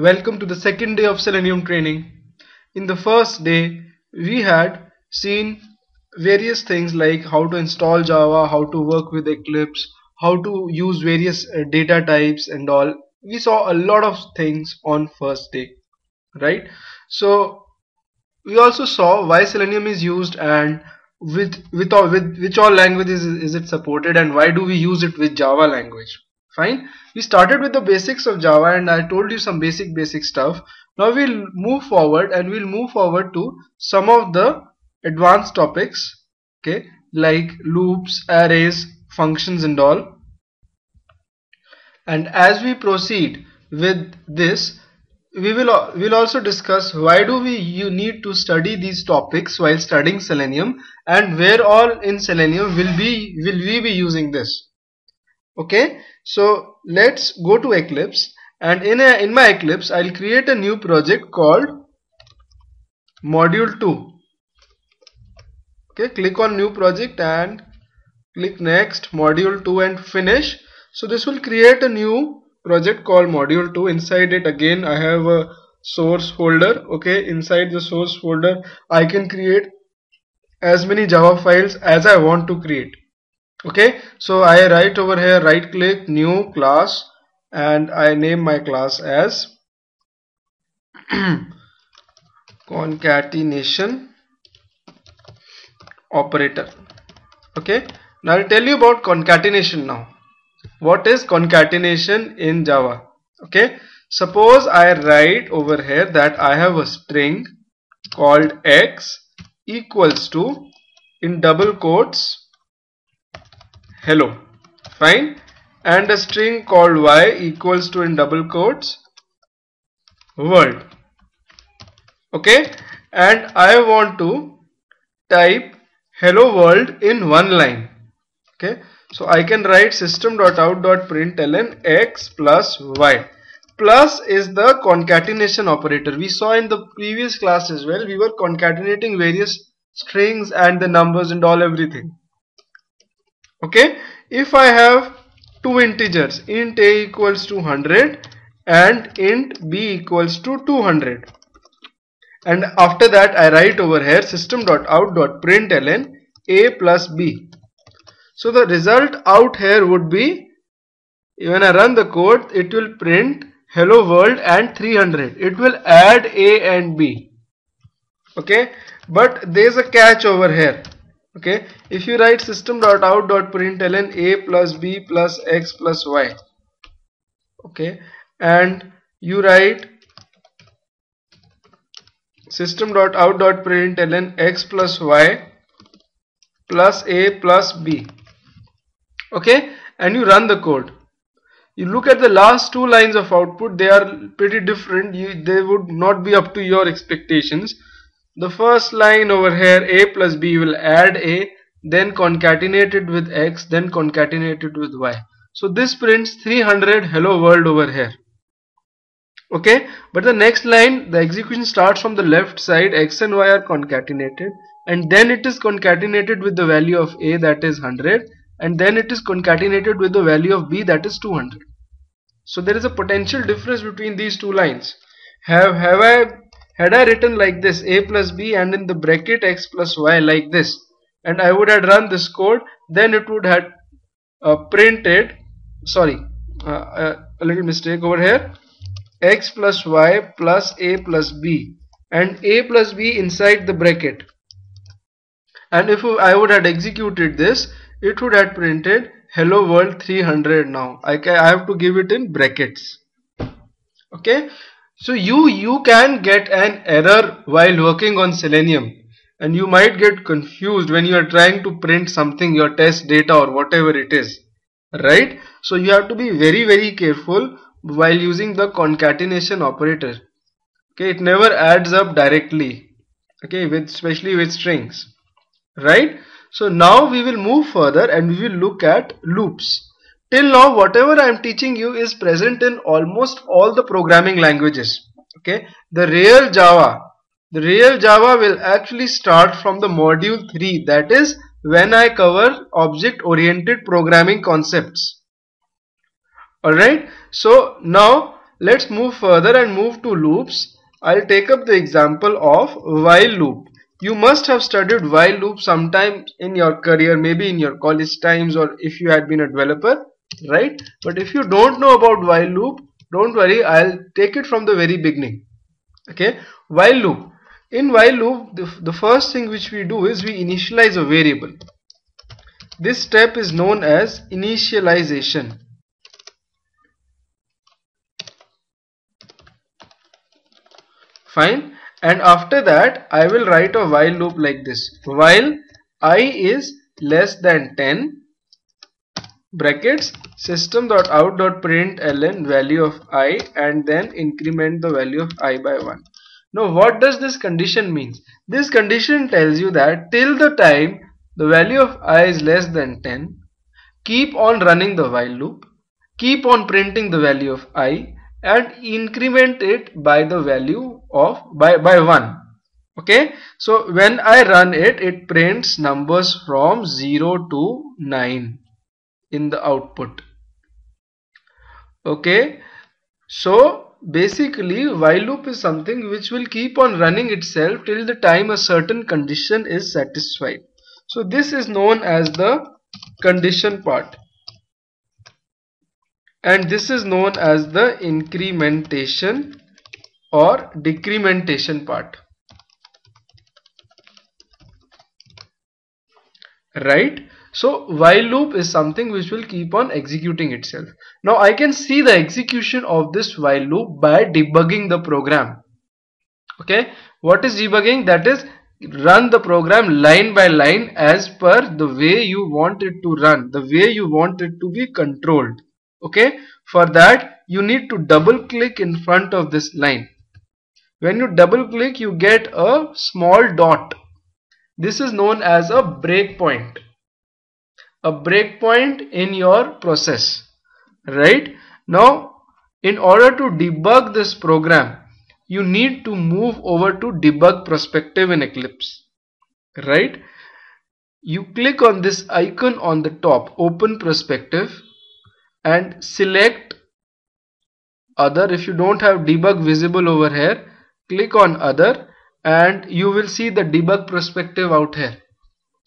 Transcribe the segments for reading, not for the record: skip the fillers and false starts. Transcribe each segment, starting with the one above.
Welcome to the second day of Selenium training. In the first day, we had seen various things like how to install Java, how to work with Eclipse, how to use various data types and all. We saw a lot of things on first day, right? So we also saw why Selenium is used and with which all languages is it supported, and why do we use it with Java language. Fine, we started with the basics of Java and I told you some basic stuff. Now we'll move forward to some of the advanced topics, okay, like loops, arrays, functions and all. And as we proceed with this, we'll also discuss why do you need to study these topics while studying Selenium, and where all in Selenium will we be using this. Okay, so let's go to Eclipse, and in my Eclipse I'll create a new project called module 2. Okay, click on new project and click next, module 2, and finish. So this will create a new project called module 2. Inside it again I have a source folder. Okay, inside the source folder I can create as many Java files as I want to create. Okay, so I write over here, right click, new class, and I name my class as concatenation operator. Okay, now I'll tell you about concatenation now. What is concatenation in Java? Okay, suppose I write over here that I have a string called x equals to, in double quotes, hello, fine, and a string called y equals to, in double quotes, world. Okay, and I want to type hello world in one line. Okay, so I can write system.out.println x plus y. Plus is the concatenation operator. We saw in the previous class as well, we were concatenating various strings and the numbers and all, everything. Okay, if I have two integers, int a equals to 100 and int b equals to 200, and after that I write over here system.out.println a plus b. So the result out here would be, when I run the code, it will print hello world and 300. It will add a and b. Okay, but there's a catch over here. Okay, if you write system.out.println a plus b plus x plus y, okay, and you write system.out.println x plus y plus a plus b, okay, and you run the code, you look at the last two lines of output, they are pretty different. They would not be up to your expectations. The first line over here, a plus b, will add a, then concatenate it with x, then concatenate it with y. So this prints 300 hello world over here. Okay, but the next line, the execution starts from the left side, x and y are concatenated, and then it is concatenated with the value of a, that is 100, and then it is concatenated with the value of b, that is 200. So there is a potential difference between these two lines. Had I written like this, a plus b, and in the bracket x plus y like this, and I would have run this code, then it would have printed, sorry, a little mistake over here, x plus y plus a plus b, and a plus b inside the bracket. And if I would have executed this, it would have printed hello world 300. Now I have to give it in brackets. Okay, so you can get an error while working on Selenium, and you might get confused when you are trying to print something, your test data or whatever it is, right? So you have to be very careful while using the concatenation operator. Okay, it never adds up directly, okay, especially with strings, right? So now we will move further and we will look at loops. Till now whatever I am teaching you is present in almost all the programming languages. Okay, the real Java will actually start from the module 3, that is when I cover object oriented programming concepts. Alright, so now let's move further and move to loops. I'll take up the example of while loop. You must have studied while loop sometime in your career, maybe in your college times, or if you had been a developer, right? But if you don't know about while loop, don't worry, I'll take it from the very beginning. Okay, while loop. In while loop, the first thing which we do is we initialize a variable. This step is known as initialization. Fine. And after that, I will write a while loop like this. While I is less than 10, brackets, system.out.println value of I, and then increment the value of I by 1. Now what does this condition means? This condition tells you that till the time the value of I is less than 10, keep on running the while loop, keep on printing the value of I, and increment it by the value of by 1. Okay, so when I run it, it prints numbers from 0 to 9 in the output. Okay, so basically while loop is something which will keep on running itself till the time a certain condition is satisfied. So this is known as the condition part, and this is known as the incrementation or decrementation part, right? So while loop is something which will keep on executing itself. Now I can see the execution of this while loop by debugging the program. Okay, what is debugging? That is, run the program line by line as per the way you want it to run, the way you want it to be controlled. Okay, for that you need to double click in front of this line. When you double click, you get a small dot. This is known as a breakpoint. A breakpoint in your process, right? Now in order to debug this program, you need to move over to debug perspective in Eclipse, right? You click on this icon on the top, open perspective, and select other. If you don't have debug visible over here, click on other and you will see the debug perspective out here.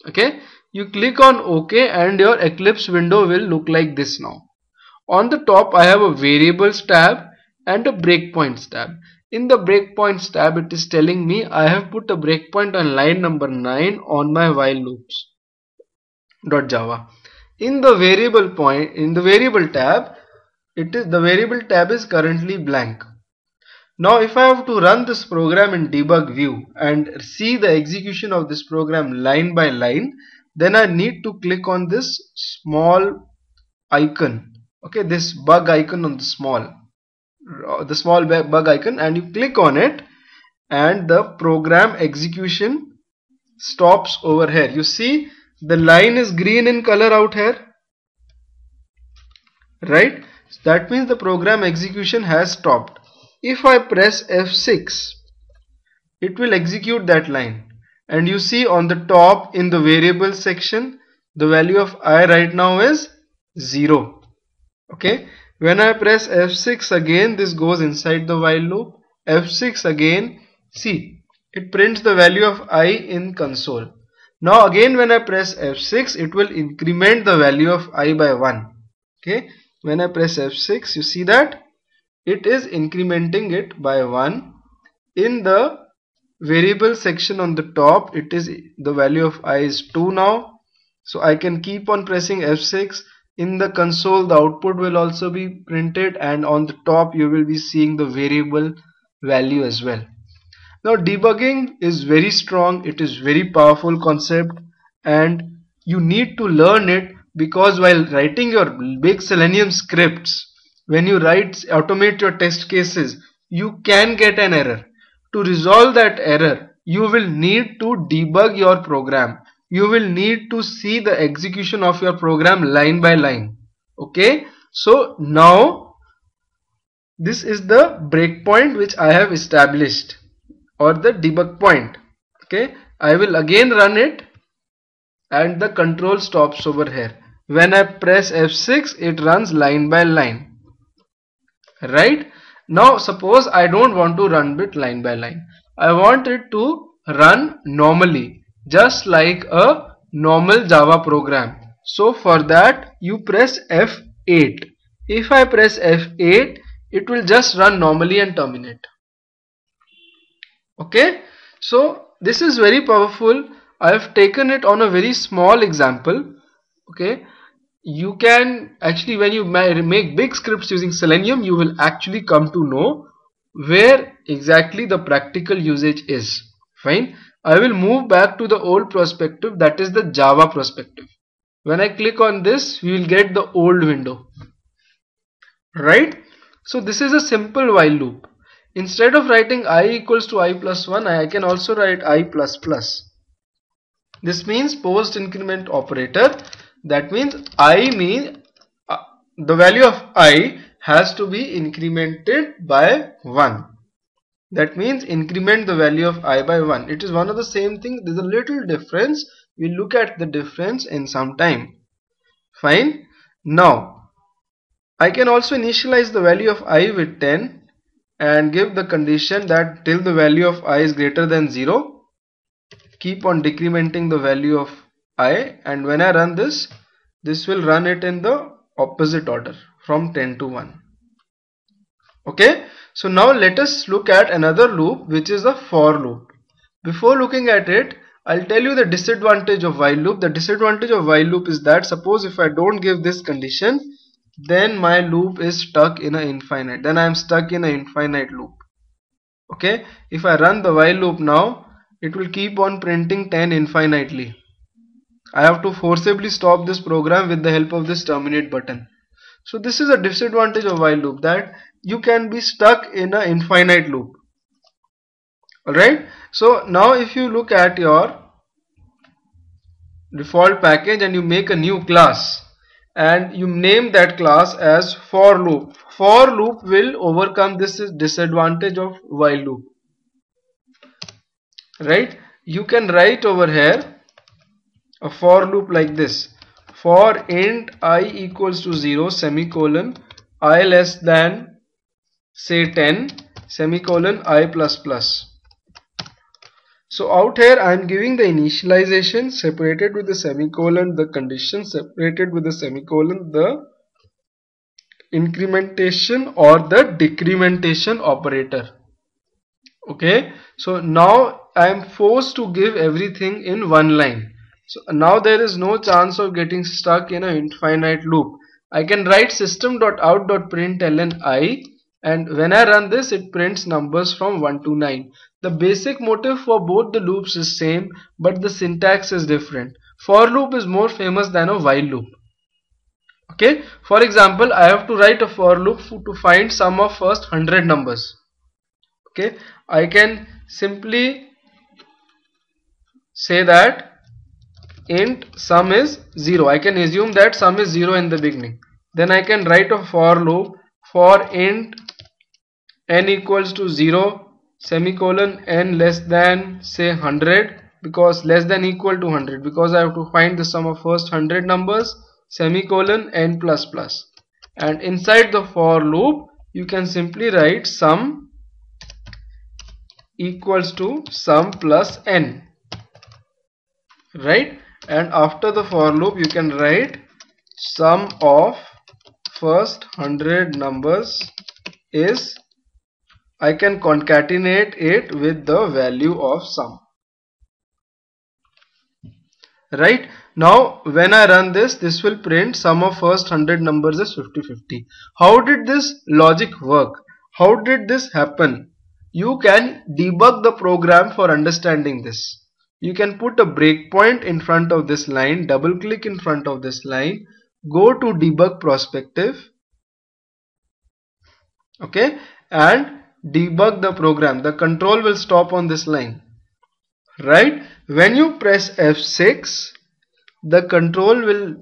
Okay, you click on OK and your Eclipse window will look like this now. On the top I have a variables tab and a breakpoints tab. In the breakpoints tab, it is telling me I have put a breakpoint on line number 9 on my while loops.java. In the variable tab, the variable tab is currently blank. Now if I have to run this program in debug view and see the execution of this program line by line, then I need to click on this small icon. Okay, this bug icon on the small bug icon, and you click on it and the program execution stops over here. You see the line is green in color out here, right? That means the program execution has stopped. If I press F6, it will execute that line, and you see on the top in the variable section the value of I right now is 0. Okay, when I press F6 again, this goes inside the while loop. F6 again, see, it prints the value of I in console. Now again when I press F6, it will increment the value of I by 1. Okay, when I press F6, you see that it is incrementing it by 1. In the variable section on the top, it is the value of I is 2 now. So I can keep on pressing F6. In the console, the output will also be printed, and on the top you will be seeing the variable value as well. Now debugging is very strong, it is very powerful concept, and you need to learn it, because while writing your big Selenium scripts, when you automate your test cases, you can get an error. To resolve that error, you will need to debug your program. You will need to see the execution of your program line by line. Okay, so now this is the breakpoint which I have established, or the debug point. Okay, I will again run it and the control stops over here. When I press F6, it runs line by line. Right, Now suppose I don't want to run it line by line. I want it to run normally, just like a normal Java program. So for that you press F8. If I press F8, it will just run normally and terminate. Okay, so this is very powerful. I have taken it on a very small example. Okay, you can actually, when you make big scripts using Selenium, you will actually come to know where exactly the practical usage is. Fine, I will move back to the old perspective, that is the Java perspective. When I click on this, we will get the old window, right? So this is a simple while loop. Instead of writing I equals to I plus 1, I can also write I plus plus. This means post increment operator. That means the value of I has to be incremented by 1. That means increment the value of I by 1. It is one of the same thing. There is a little difference. We'll look at the difference in some time. Fine. Now I can also initialize the value of I with 10 and give the condition that till the value of I is greater than 0, keep on decrementing the value of I, and when I run this will run it in the opposite order from 10 to 1. Okay, so now let us look at another loop, which is a for loop. Before looking at it, I'll tell you the disadvantage of while loop. The disadvantage of while loop is that suppose if I don't give this condition, then my loop is stuck in an infinite. Then I am stuck in an infinite loop. Okay, if I run the while loop now, it will keep on printing 10 infinitely. I have to forcibly stop this program with the help of this terminate button. So this is a disadvantage of while loop, that you can be stuck in an infinite loop. Alright, so now if you look at your default package and you make a new class and you name that class as for loop, for loop will overcome this disadvantage of while loop. Right, you can write over here a for loop like this: for int I equals to 0 semicolon I less than say 10 semicolon I plus plus. So out here I am giving the initialization separated with the semicolon, the condition separated with the semicolon, the incrementation or the decrementation operator. Okay, so now I am forced to give everything in one line. So now there is no chance of getting stuck in an infinite loop. I can write system.out.println I, and when I run this, it prints numbers from 1 to 9. The basic motive for both the loops is same, but the syntax is different. For loop is more famous than a while loop. Okay, for example, I have to write a for loop to find sum of first 100 numbers. Okay, I can simply say that int sum is 0. I can assume that sum is 0 in the beginning. Then I can write a for loop for int n equals to 0 semicolon n less than say 100, because less than equal to 100, because I have to find the sum of first 100 numbers, semicolon n plus plus. And inside the for loop you can simply write sum equals to sum plus n, right? And after the for loop you can write sum of first 100 numbers is, I can concatenate it with the value of sum. Right, now when I run this will print sum of first 100 numbers is 50-50. How did this logic work? How did this happen? You can debug the program for understanding this. You can put a breakpoint in front of this line, double click in front of this line, go to debug perspective, okay, and debug the program. The control will stop on this line. Right, when you press F6, the control will,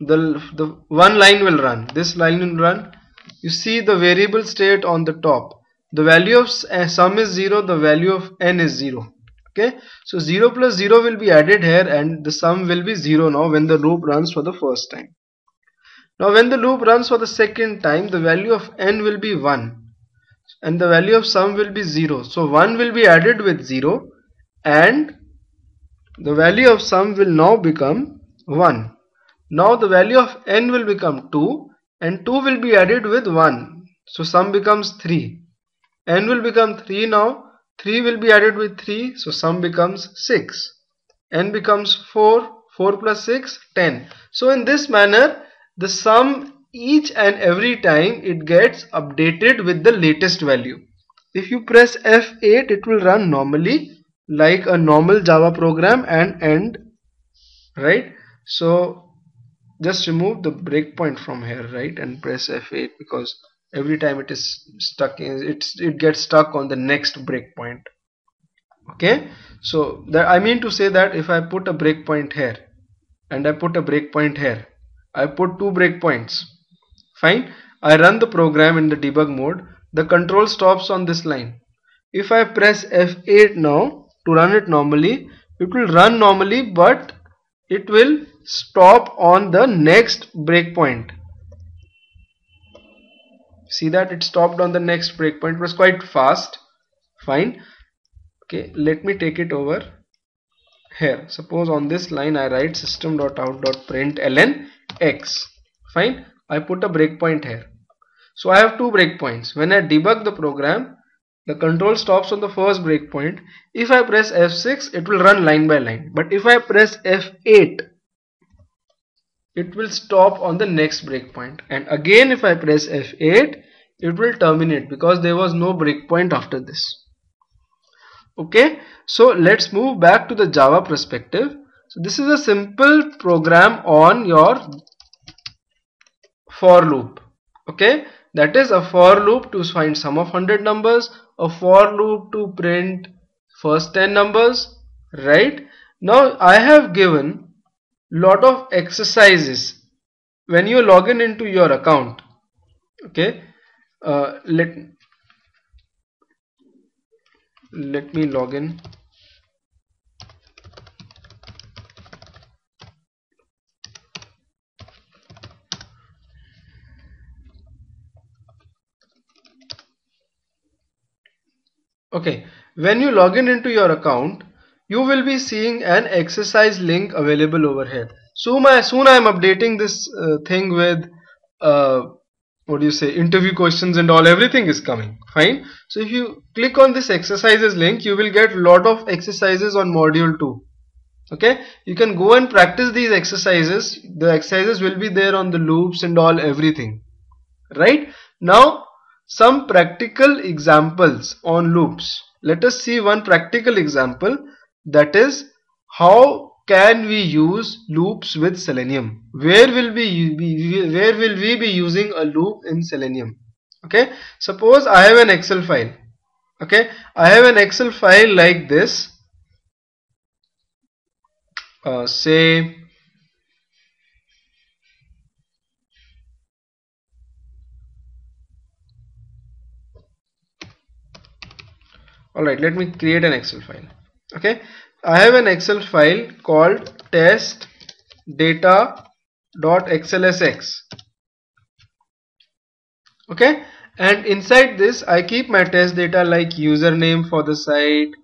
the one line will run, this line will run. You see the variable state on the top. The value of sum is 0, the value of n is 0. Okay, so 0 plus 0 will be added here and the sum will be 0 now when the loop runs for the first time. Now when the loop runs for the second time, the value of n will be 1. and the value of sum will be 0. So 1 will be added with 0 and the value of sum will now become 1. Now the value of n will become 2 and 2 will be added with 1. So sum becomes 3. N will become 3 now. 3 will be added with 3. So sum becomes 6. N becomes 4. 4 plus 6, 10. So in this manner, the sum each and every time it gets updated with the latest value. If you press F8, it will run normally like a normal Java program and end, right? So just remove the breakpoint from here, right, and press F8 because every time it is stuck it gets stuck on the next breakpoint. Okay, so that I mean to say that if I put a breakpoint here and I put a breakpoint here, I put 2 breakpoints, fine, I run the program in the debug mode, the control stops on this line. If I press F8 now to run it normally, it will run normally, but it will stop on the next breakpoint. See that it stopped on the next breakpoint. It was quite fast. Fine. Okay, let me take it over here. Suppose on this line I write system.out.println x. Fine. I put a breakpoint here. So I have 2 breakpoints. When I debug the program, the control stops on the first breakpoint. If I press F6, it will run line by line. But if I press F8, it will stop on the next breakpoint. And again, if I press F8, it will terminate because there was no breakpoint after this. Okay, so let's move back to the Java perspective. So this is a simple program on your for loop. Okay, that is a for loop to find sum of 100 numbers, a for loop to print first 10 numbers, right? Now I have given lot of exercises when you log in into your account. Okay, let me log in. Okay, when you log in into your account, you will be seeing an exercise link available over here. Soon I am updating this thing with what do you say, interview questions and all, everything is coming. Fine. So if you click on this exercises link, you will get lot of exercises on module 2. Okay, you can go and practice these exercises. The exercises will be there on the loops and all, everything, right? Now some practical examples on loops. Let us see one practical example, that is how can we use loops with Selenium. Where will we be using a loop in Selenium? Okay, suppose I have an Excel file. Okay, I have an Excel file like this. Say alright, let me create an Excel file. Okay, I have an Excel file called testdata.xlsx. Okay, and inside this I keep my test data like username for the site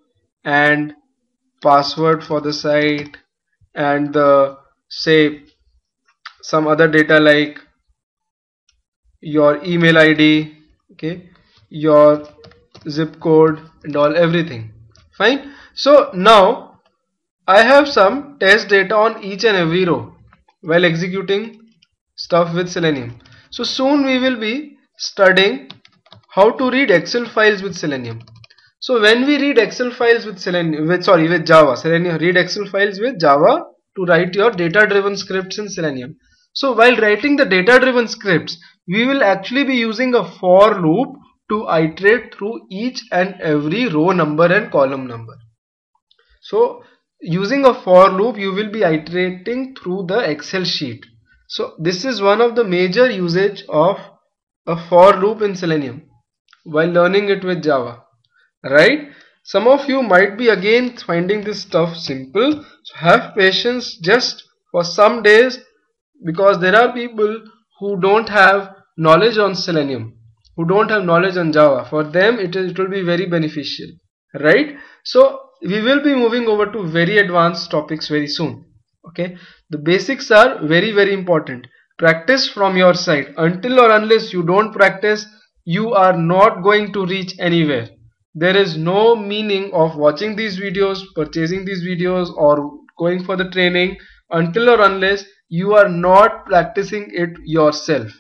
and password for the site and the say some other data like your email ID, okay, your zip code and all, everything. Fine. So now I have some test data on each and every row while executing stuff with Selenium. So soon we will be studying how to read Excel files with Selenium. So when we read Excel files with Selenium, with Java, Selenium, read Excel files with Java to write your data driven scripts in Selenium. So while writing the data driven scripts, we will actually be using a for loop to iterate through each and every row number and column number. So using a for loop, you will be iterating through the Excel sheet. So this is one of the major usage of a for loop in Selenium while learning it with Java, right? Some of you might be again finding this stuff simple, so have patience just for some days, because there are people who don't have knowledge on Selenium, who don't have knowledge on Java, for them it will be very beneficial, right? So we will be moving over to very advanced topics very soon. Okay, the basics are very important. Practice from your side. Until or unless you don't practice, you are not going to reach anywhere. There is no meaning of watching these videos, purchasing these videos, or going for the training until or unless you are not practicing it yourself.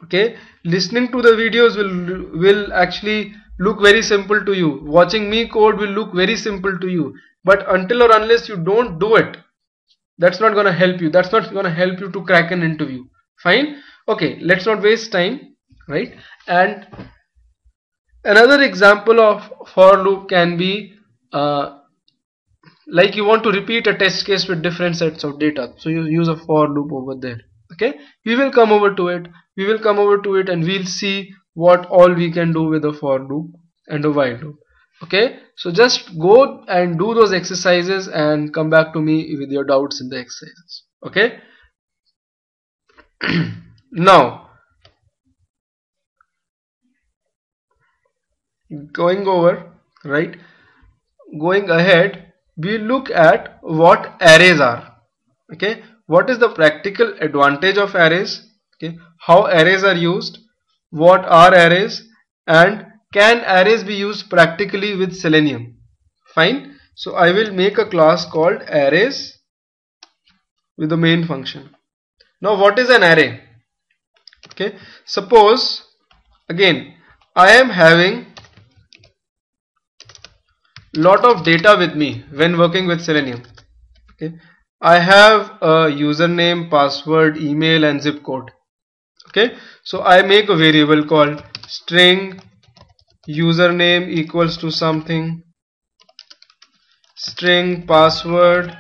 Okay, listening to the videos will actually look very simple to you. Watching me code will look very simple to you, but until or unless you don't do it, that's not gonna help you. That's not gonna help you to crack an interview. Fine. Okay, let's not waste time, right? And another example of for loop can be like you want to repeat a test case with different sets of data, so you use a for loop over there. Okay, we will come over to it. And we'll see what all we can do with a for loop and a while loop. Okay, so just go and do those exercises and come back to me with your doubts in the exercises. Okay. Now going ahead, we look at what arrays are. Okay, what is the practical advantage of arrays? Okay, how arrays are used, what are arrays, and can arrays be used practically with Selenium? Fine. So I will make a class called arrays with the main function. Now what is an array? Okay, suppose again I am having lot of data with me when working with Selenium. Okay, I have a username, password, email, and zip code. Okay, so I make a variable called string username equals to something, string password.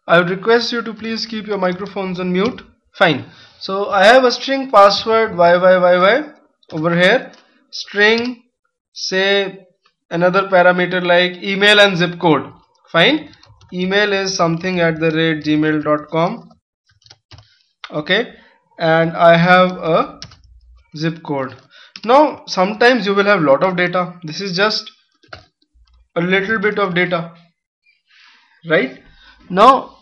I would request you to please keep your microphones on mute. Fine. So I have a string password YYYY over here, string, say another parameter like email and zip code. Fine. Email is something @gmail.com. Okay, and I have a zip code. Now sometimes you will have lot of data. This is just a little bit of data, right? Now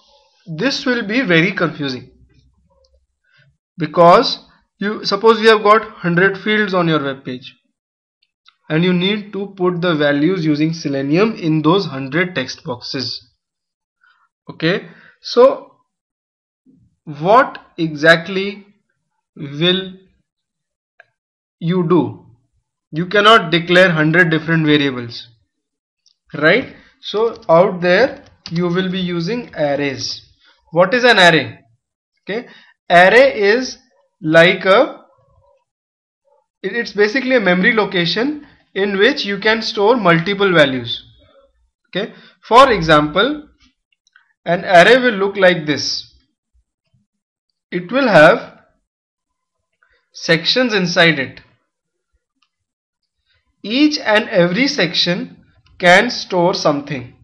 this will be very confusing, because you suppose you have got 100 fields on your web page and you need to put the values using Selenium in those 100 text boxes. Okay, so what exactly will you do? You cannot declare 100 different variables, right? So out there you will be using arrays. What is an array? Okay, array is like it's basically a memory location in which you can store multiple values. Okay, for example, an array will look like this. It will have sections inside it. Each and every section can store something.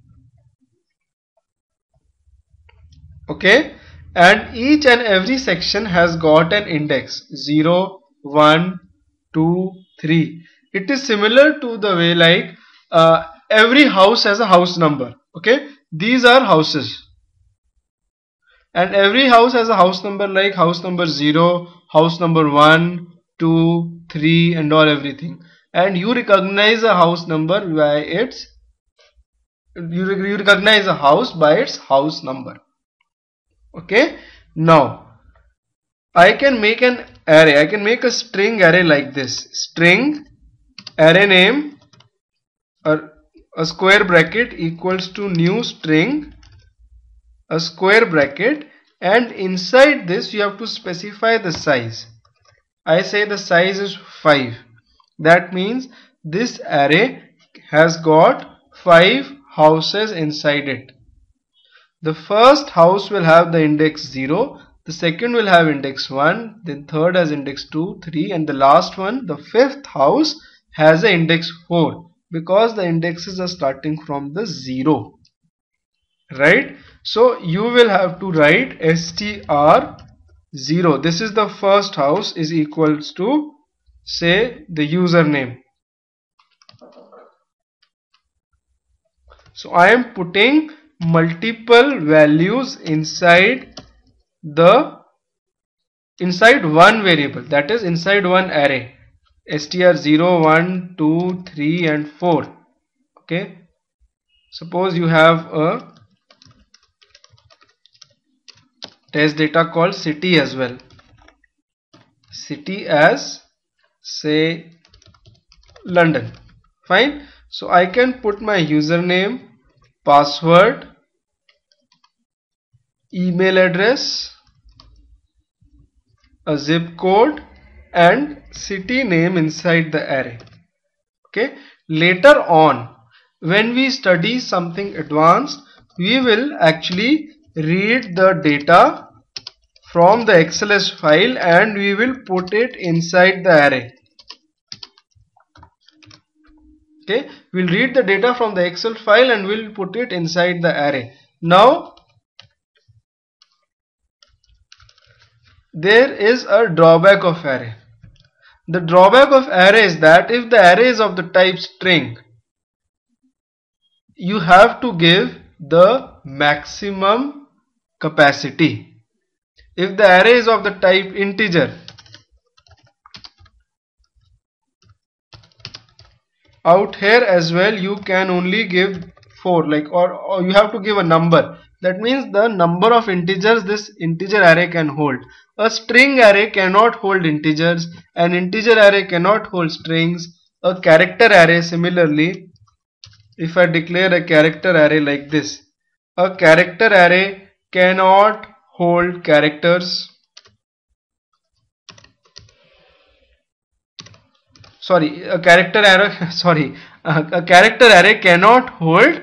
Okay, and each and every section has got an index 0, 1, 2, 3. It is similar to the way like every house has a house number. Okay, these are houses, and every house has a house number like house number 0, house number 1, 2, 3, and all everything. And you recognize a house number by its you recognize a house by its house number. Okay, now I can make an array. I can make a string array like this. String array name or a square bracket equals to new string, a square bracket, and inside this you have to specify the size. I say the size is 5. That means this array has got 5 houses inside it. The first house will have the index 0, the second will have index 1, the third has index 2, 3, and the last one, the fifth house, has an index 4, because the indexes are starting from the 0, right? So you will have to write str 0, this is the first house, is equals to say the username. So I am putting multiple values inside one variable, that is inside one array, str0, 1, 2, 3 and 4. Okay, suppose you have a test data called city as well, city as say London. Fine, so I can put my username, password, email address, a zip code and city name inside the array. Okay, later on when we study something advanced, we will actually read the data from the XLS file and we will put it inside the array. Okay, we'll read the data from the Excel file and we'll put it inside the array. Now there is a drawback of array. The drawback of array is that if the array is of the type string, you have to give the maximum capacity. If the array is of the type integer, out here as well you can only give 4, or you have to give a number. That means the number of integers this integer array can hold. A string array cannot hold integers, an integer array cannot hold strings, a character array similarly. If I declare a character array like this, a character array cannot hold characters. A character array cannot hold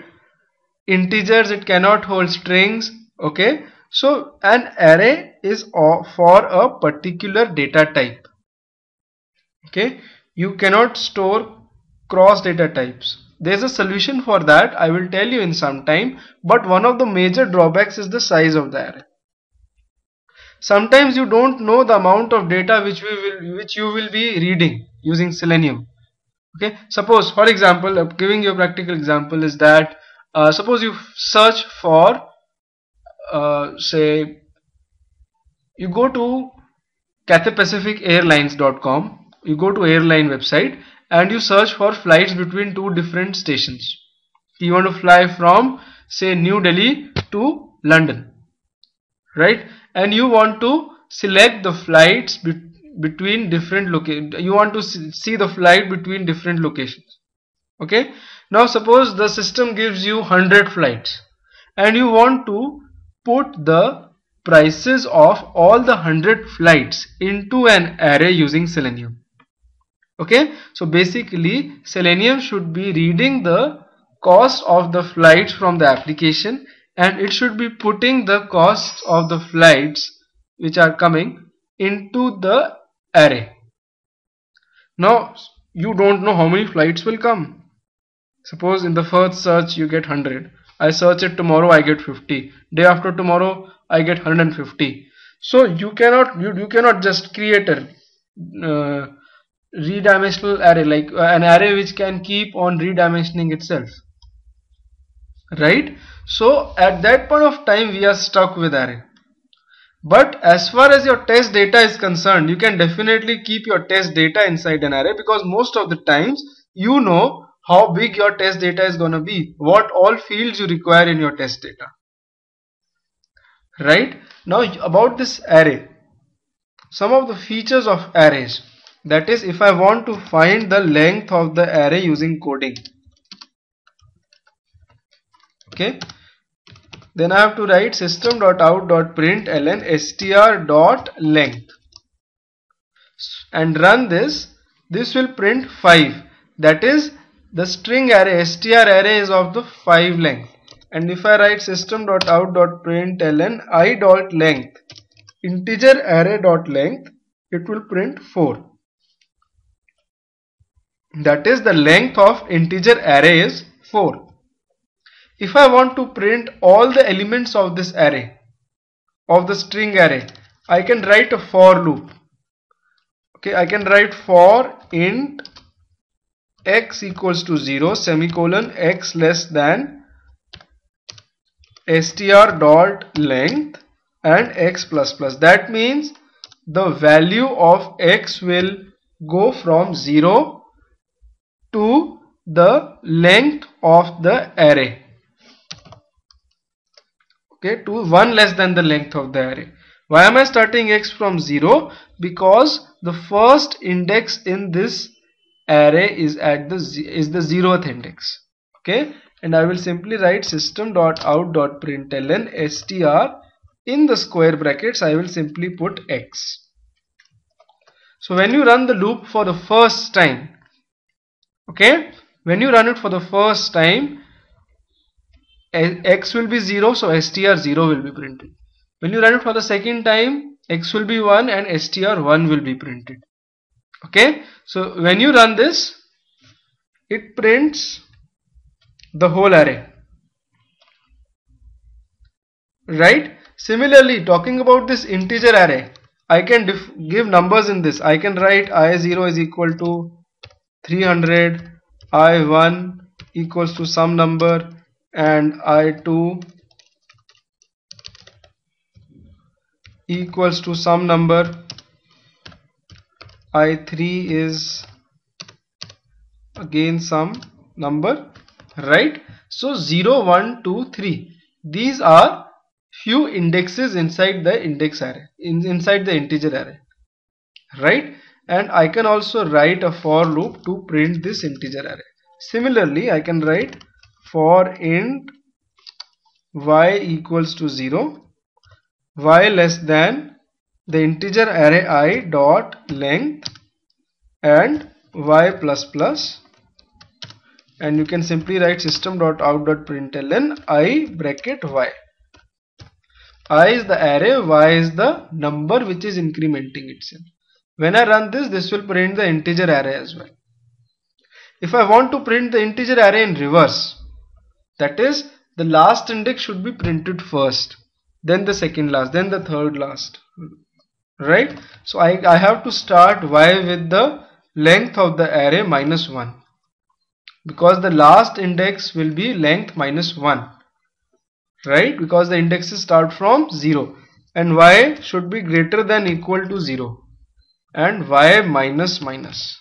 integers, it cannot hold strings. Okay, so an array is for a particular data type. Okay, you cannot store cross data types. There is a solution for that, I will tell you in some time, but one of the major drawbacks is the size of the array. Sometimes you don't know the amount of data which you will be reading using Selenium. Okay, suppose for example, giving you a practical example is that suppose you search for say you go to cathaypacificairlines.com, you go to airline website and you search for flights between two different stations. You want to fly from say New Delhi to London, right? And you want to select the flights between different locations. You want to see the flight between different locations. Okay, now suppose the system gives you 100 flights and you want to put the prices of all the 100 flights into an array using Selenium. Okay, so basically Selenium should be reading the cost of the flights from the application and it should be putting the costs of the flights which are coming into the array. Now you don't know how many flights will come. Suppose in the first search you get 100. I search it tomorrow, I get 50. Day after tomorrow I get 150. So you cannot just create a redimensional array, like an array which can keep on redimensioning itself, right? So at that point of time we are stuck with array. But as far as your test data is concerned, you can definitely keep your test data inside an array, because most of the times you know how big your test data is gonna be, what all fields you require in your test data, right? Now about this array, some of the features of arrays, that is, if I want to find the length of the array using coding, okay, then I have to write system.out.println str.length and run this. This will print 5, that is the string array str array is of the 5 length. And if I write system.out.println i.length integer array.length, it will print 4. That is, the length of integer array is 4. If I want to print all the elements of this array, of the string array, I can write a for loop. Okay, I can write for int x equals to 0 semicolon x less than str dot length and x plus plus. That means the value of x will go from 0 to the length of the array. Okay, to 1 less than the length of the array. Why am I starting x from 0? Because the first index in this array is at the 0th index. Okay, and I will simply write system.out.println str in the square brackets. I will simply put x. So when you run the loop for the first time, okay, when you run it for the first time, x will be 0, so str0 will be printed. When you run it for the second time, x will be 1 and str1 will be printed. Okay, so when you run this, it prints the whole array, right? Similarly, talking about this integer array, I can give numbers in this. I can write i0 is equal to 300, i1 equals to some number, and i2 equals to some number, i3 is again some number, right? So 0, 1, 2, 3, these are few indexes inside the index array, inside the integer array, right? And I can also write a for loop to print this integer array. Similarly, I can write for int y equals to 0, y less than the integer array I dot length and y plus plus, and you can simply write system.out.println I bracket y. I is the array, y is the number which is incrementing itself. When I run this, this will print the integer array as well. If I want to print the integer array in reverse, that is, the last index should be printed first, then the second last, then the third last, right? So I have to start y with the length of the array minus 1, because the last index will be length minus 1, right? Because the indexes start from 0, and y should be greater than equal to 0 and y minus minus.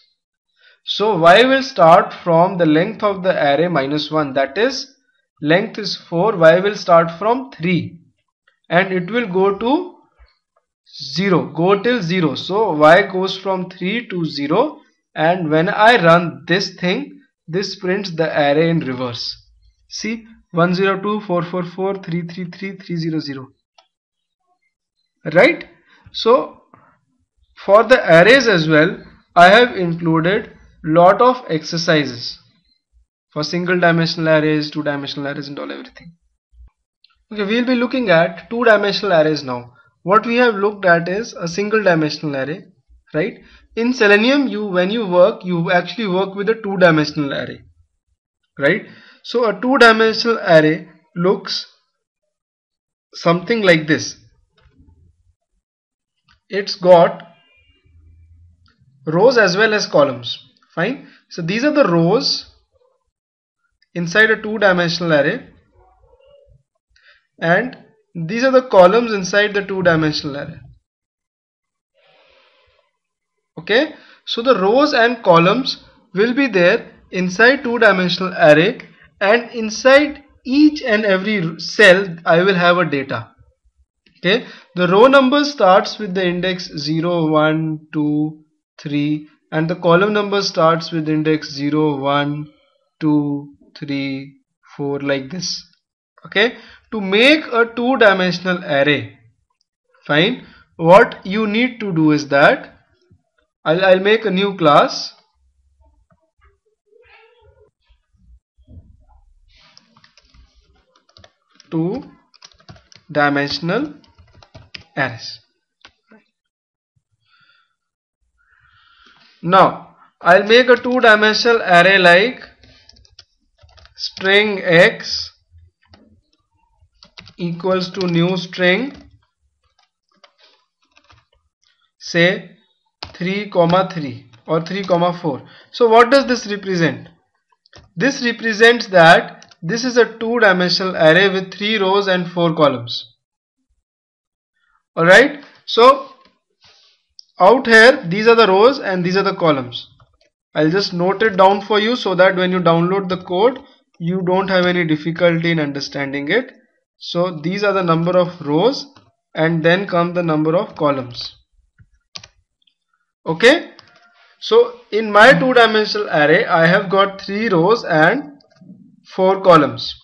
So y will start from the length of the array minus 1, that is, length is 4, y will start from 3 and it will go to 0, go till 0. So y goes from 3 to 0, and when I run this thing, this prints the array in reverse. See, 102, 444, 333, 300, right? So for the arrays as well, I have included lot of exercises for single dimensional arrays, two dimensional arrays, and all everything. Okay, we'll be looking at two dimensional arrays now. What we have looked at is a single dimensional array, right? In Selenium, when you work, you actually work with a two dimensional array, right? So a two dimensional array looks something like this. It's got rows as well as columns. Fine. So these are the rows inside a two dimensional array, and these are the columns inside the two dimensional array. Okay, so the rows and columns will be there inside two dimensional array, and inside each and every cell I will have a data. Okay, the row number starts with the index 0, 1, 2, 3, and the column number starts with index 0, 1, 2, 3, 4, like this. Okay, to make a two dimensional array, fine, what you need to do is that I'll make a new class, two dimensional arrays. Now I'll make a two dimensional array like string x equals to new string say 3,3 or 3,4. So what does this represent? This represents that this is a two-dimensional array with 3 rows and 4 columns. Alright, so out here these are the rows and these are the columns. I'll just note it down for you so that when you download the code you don't have any difficulty in understanding it. So these are the number of rows and then come the number of columns. Okay, so in my two-dimensional array I have got 3 rows and 4 columns.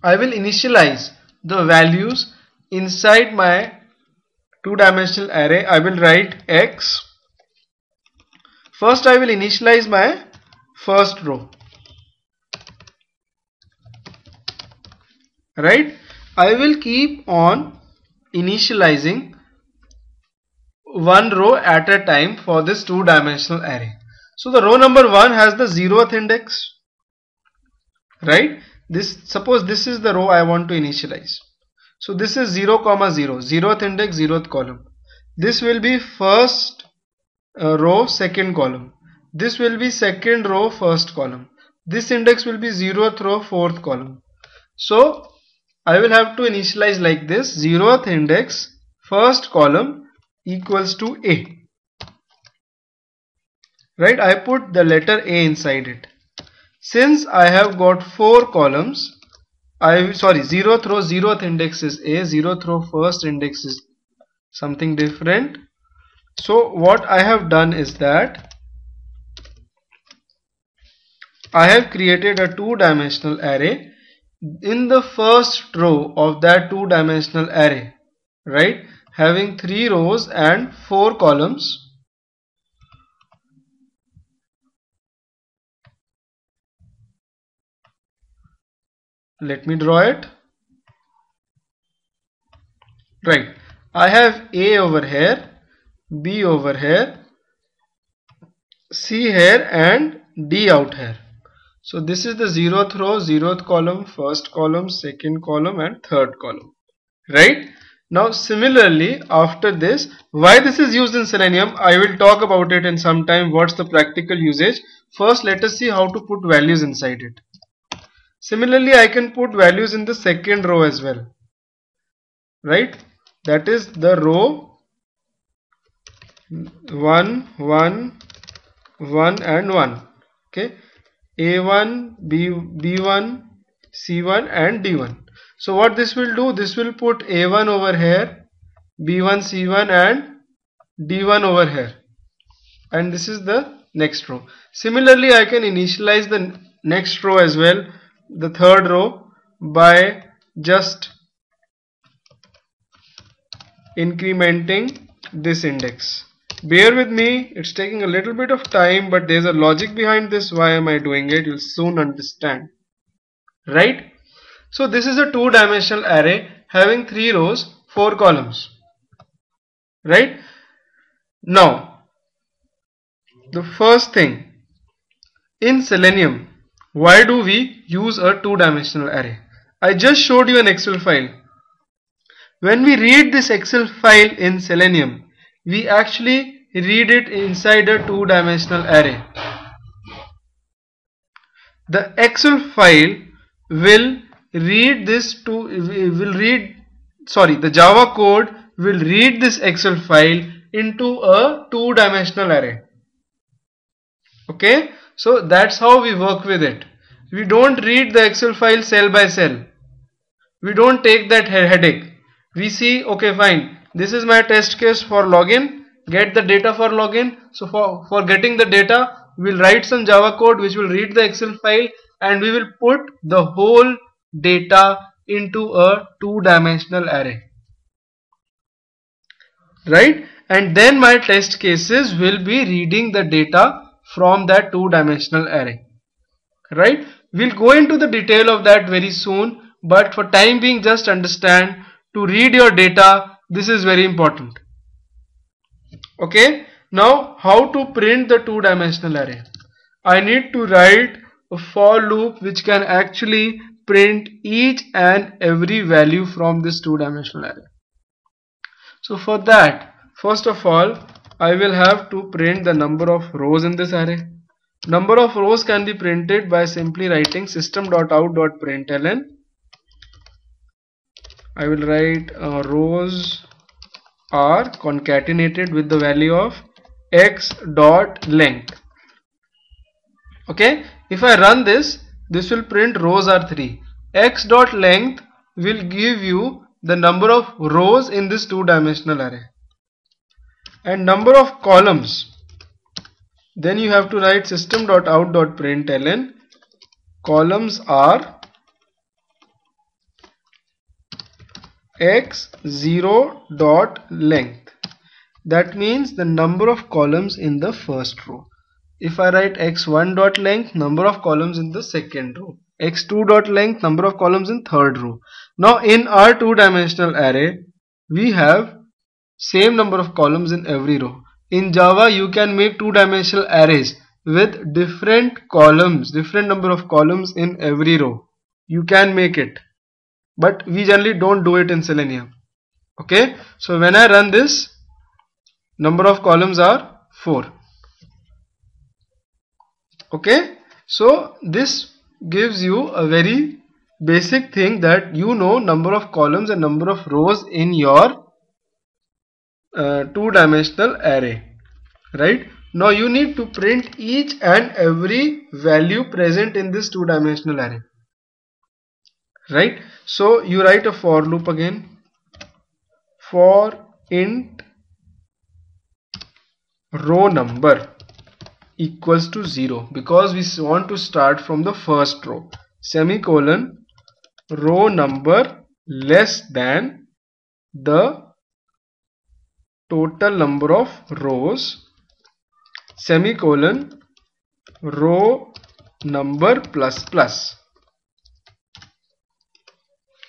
I will initialize the values inside my two-dimensional array. I will write x. First I will initialize my first row. Right? I will keep on initializing one row at a time for this two-dimensional array. So the row number 1 has the 0th index. Right? Suppose this is the row I want to initialize. So this is 0, 0, 0th index, 0th column. This will be first row, second column. This will be second row, first column. This index will be 0th row, 4th column. So I will have to initialize like this: 0th index, first column equals to A. Right? I put the letter A inside it. Since I have got 4 columns, 0th row, 0th index is A, 0th row, first index is something different. So what I have done is that I have created a two-dimensional array. In the first row of that two-dimensional array, right, having 3 rows and 4 columns, let me draw it. Right, I have A over here, B over here, C here and D out here. So this is the 0th row, 0th column, first column, second column and third column. Right? Now similarly, after this, why this is used in Selenium, I will talk about it in some time. What's the practical usage? First let us see how to put values inside it. Similarly, I can put values in the second row as well. Right? That is the row 1, 1, 1 and 1. Okay. A1, B1, C1 and D1. So what this will do, this will put A1 over here, B1, C1 and D1 over here. And this is the next row. Similarly, I can initialize the next row as well, the third row, by just incrementing this index. Bear with me, it's taking a little bit of time, but there's a logic behind this. Why am I doing it? You'll soon understand. Right? So this is a two-dimensional array having 3 rows, 4 columns. Right? Now, the first thing, in Selenium, why do we use a two-dimensional array? I just showed you an Excel file. When we read this Excel file in Selenium, we actually read it inside a two-dimensional array. The Excel file will read this the Java code will read this Excel file into a two-dimensional array. Okay, so that's how we work with it. We don't read the Excel file cell by cell. We don't take that headache. We see, okay, fine, this is my test case for login, get the data for login. So for getting the data, we'll write some Java code which will read the Excel file and we will put the whole data into a two-dimensional array. Right? And then my test cases will be reading the data from that two-dimensional array. Right? We'll go into the detail of that very soon, but for time being, just understand, to read your data, this is very important. Okay, now how to print the two-dimensional array? I need to write a for loop which can actually print each and every value from this two-dimensional array. So for that, First of all, I will have to print the number of rows in this array. Number of rows can be printed by simply writing system.out.println. I will write rows are concatenated with the value of x dot length. Okay, if I run this will print rows are 3. X dot length will give you the number of rows in this two-dimensional array, and number of columns. Then you have to write system.out.println columns are x0 dot length. That means the number of columns in the first row. If I write x1 dot length, number of columns in the second row. x2 dot length, number of columns in third row. Now in our two-dimensional array, we have same number of columns in every row. In Java, you can make two-dimensional arrays with different columns, different number of columns in every row. You can make it, but we generally don't do it in Selenium. Okay, so when I run this, number of columns are 4. Okay, so this gives you a very basic thing, that you know number of columns and number of rows in your two-dimensional array. Right, now you need to print each and every value present in this two-dimensional array. Right, so you write a for loop again. For int row number equals to 0, because we want to start from the first row. Semicolon, row number less than the total number of rows, semicolon, row number plus plus.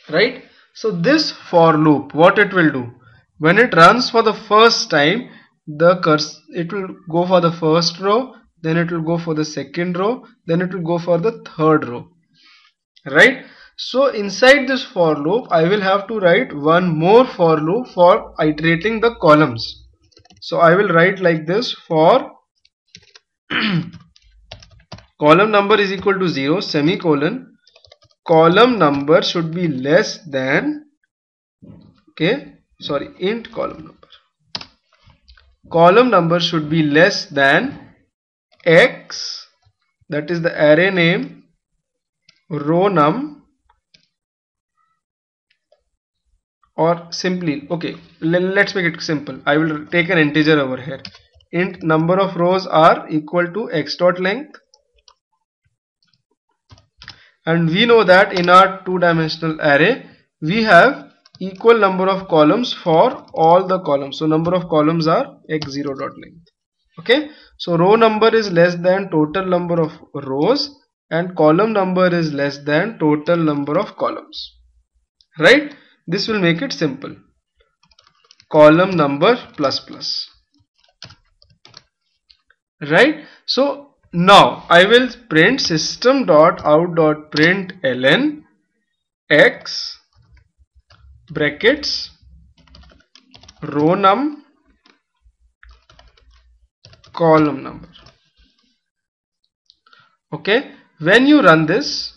Right, so this for loop, what it will do, when it runs for the first time, it will go for the first row, then it will go for the second row, then it will go for the third row. Right, so inside this for loop, I will have to write one more for loop for iterating the columns. So I will write like this: for column number is equal to 0, semicolon, column number should be less than, int column number should be less than x, that is the array name, row num, or simply, let's make it simple. I will take an integer over here. Int number of rows are equal to x dot length, and we know that in our two-dimensional array we have equal number of columns for all the columns. So number of columns are x0 dot length. Okay, so row number is less than total number of rows, and column number is less than total number of columns. Right, this will make it simple. Column number plus plus. Right, so now I will print system.out.println x brackets row num column number. Okay, when you run this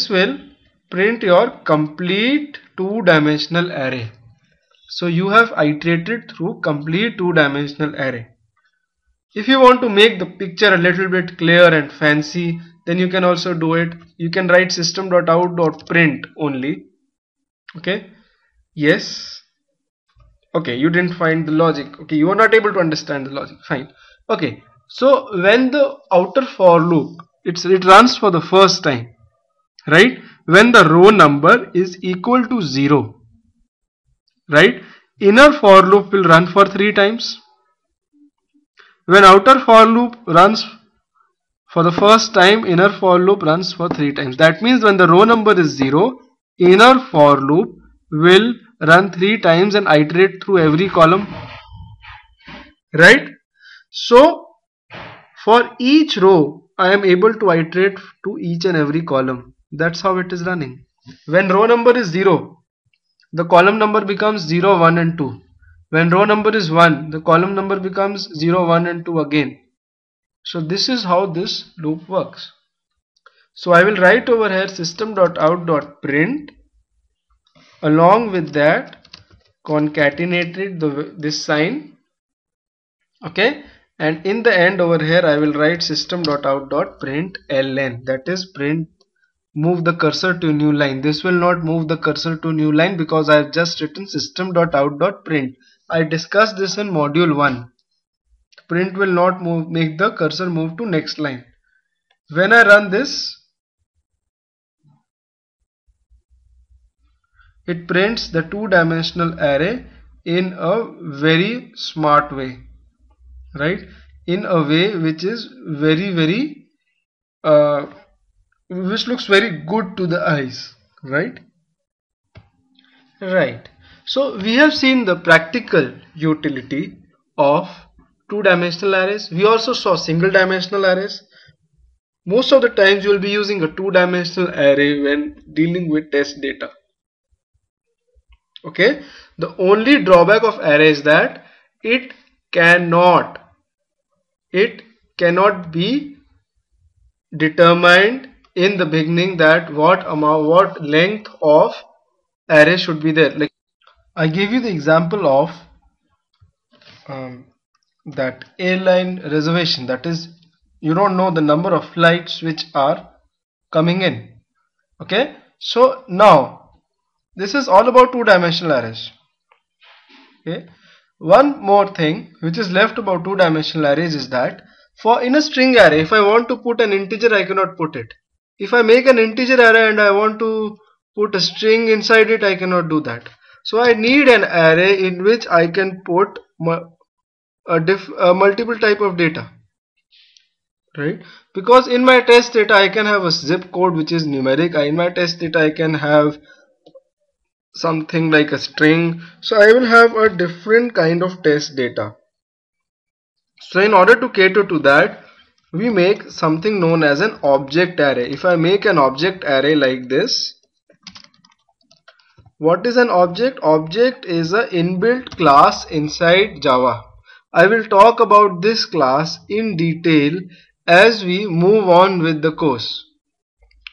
will print your complete two-dimensional array. So you have iterated through complete two-dimensional array. If you want to make the picture a little bit clear and fancy, then you can also do it. You can write system.out.print only. Okay, yes, okay, you didn't find the logic. Okay, you are not able to understand the logic. Fine. Okay, so when the outer for loop it runs for the first time, right, when the row number is equal to 0, right, inner for loop will run for 3 times. When outer for loop runs for the first time, inner for loop runs for 3 times. That means when the row number is 0, inner for loop will run 3 times and iterate through every column. Right? So for each row, I am able to iterate to each and every column. That's how it is running. When row number is 0, the column number becomes 0, 1 and 2. When row number is 1, the column number becomes 0, 1 and 2 again. So this is how this loop works. So I will write over here system.out.print, along with that concatenated this sign, okay, and in the end over here I will write system.out.println, that is print, move the cursor to a new line. This will not move the cursor to a new line because I have just written system.out.print. I discussed this in module 1. Print will not make the cursor move to next line. When I run this, it prints the two-dimensional array in a very smart way, right? In a way which is very which looks very good to the eyes, right? Right. So we have seen the practical utility of two-dimensional arrays. We also saw single-dimensional arrays. Most of the times you will be using a two-dimensional array when dealing with test data. Okay. The only drawback of array is that it cannot be determined in the beginning that what length of array should be there. Like I gave you the example of that airline reservation, that is, you don't know the number of flights which are coming in. Okay, so now this is all about two-dimensional arrays. Okay, one more thing which is left about two-dimensional arrays is that for in a string array, if I want to put an integer, I cannot put it. If I make an integer array and I want to put a string inside it, I cannot do that. So I need an array in which I can put multiple type of data, right? Because in my test data I can have a zip code which is numeric. In my test data I can have something like a string. So I will have a different kind of test data. So in order to cater to that, we make something known as an object array. If I make an object array like this, what is an object? Object is an inbuilt class inside Java. I will talk about this class in detail as we move on with the course.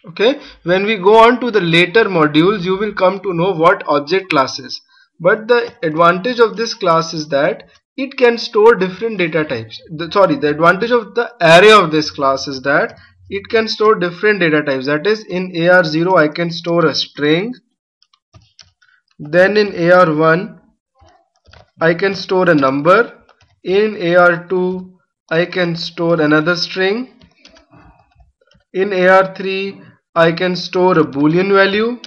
Okay, when we go on to the later modules, you will come to know what object class is. But the advantage of this class is that it can store different data types. The advantage of the array of this class is that it can store different data types. That is, in AR0 I can store a string. Then in AR1 I can store a number. In AR2 I can store another string. In AR3 I can store a boolean value.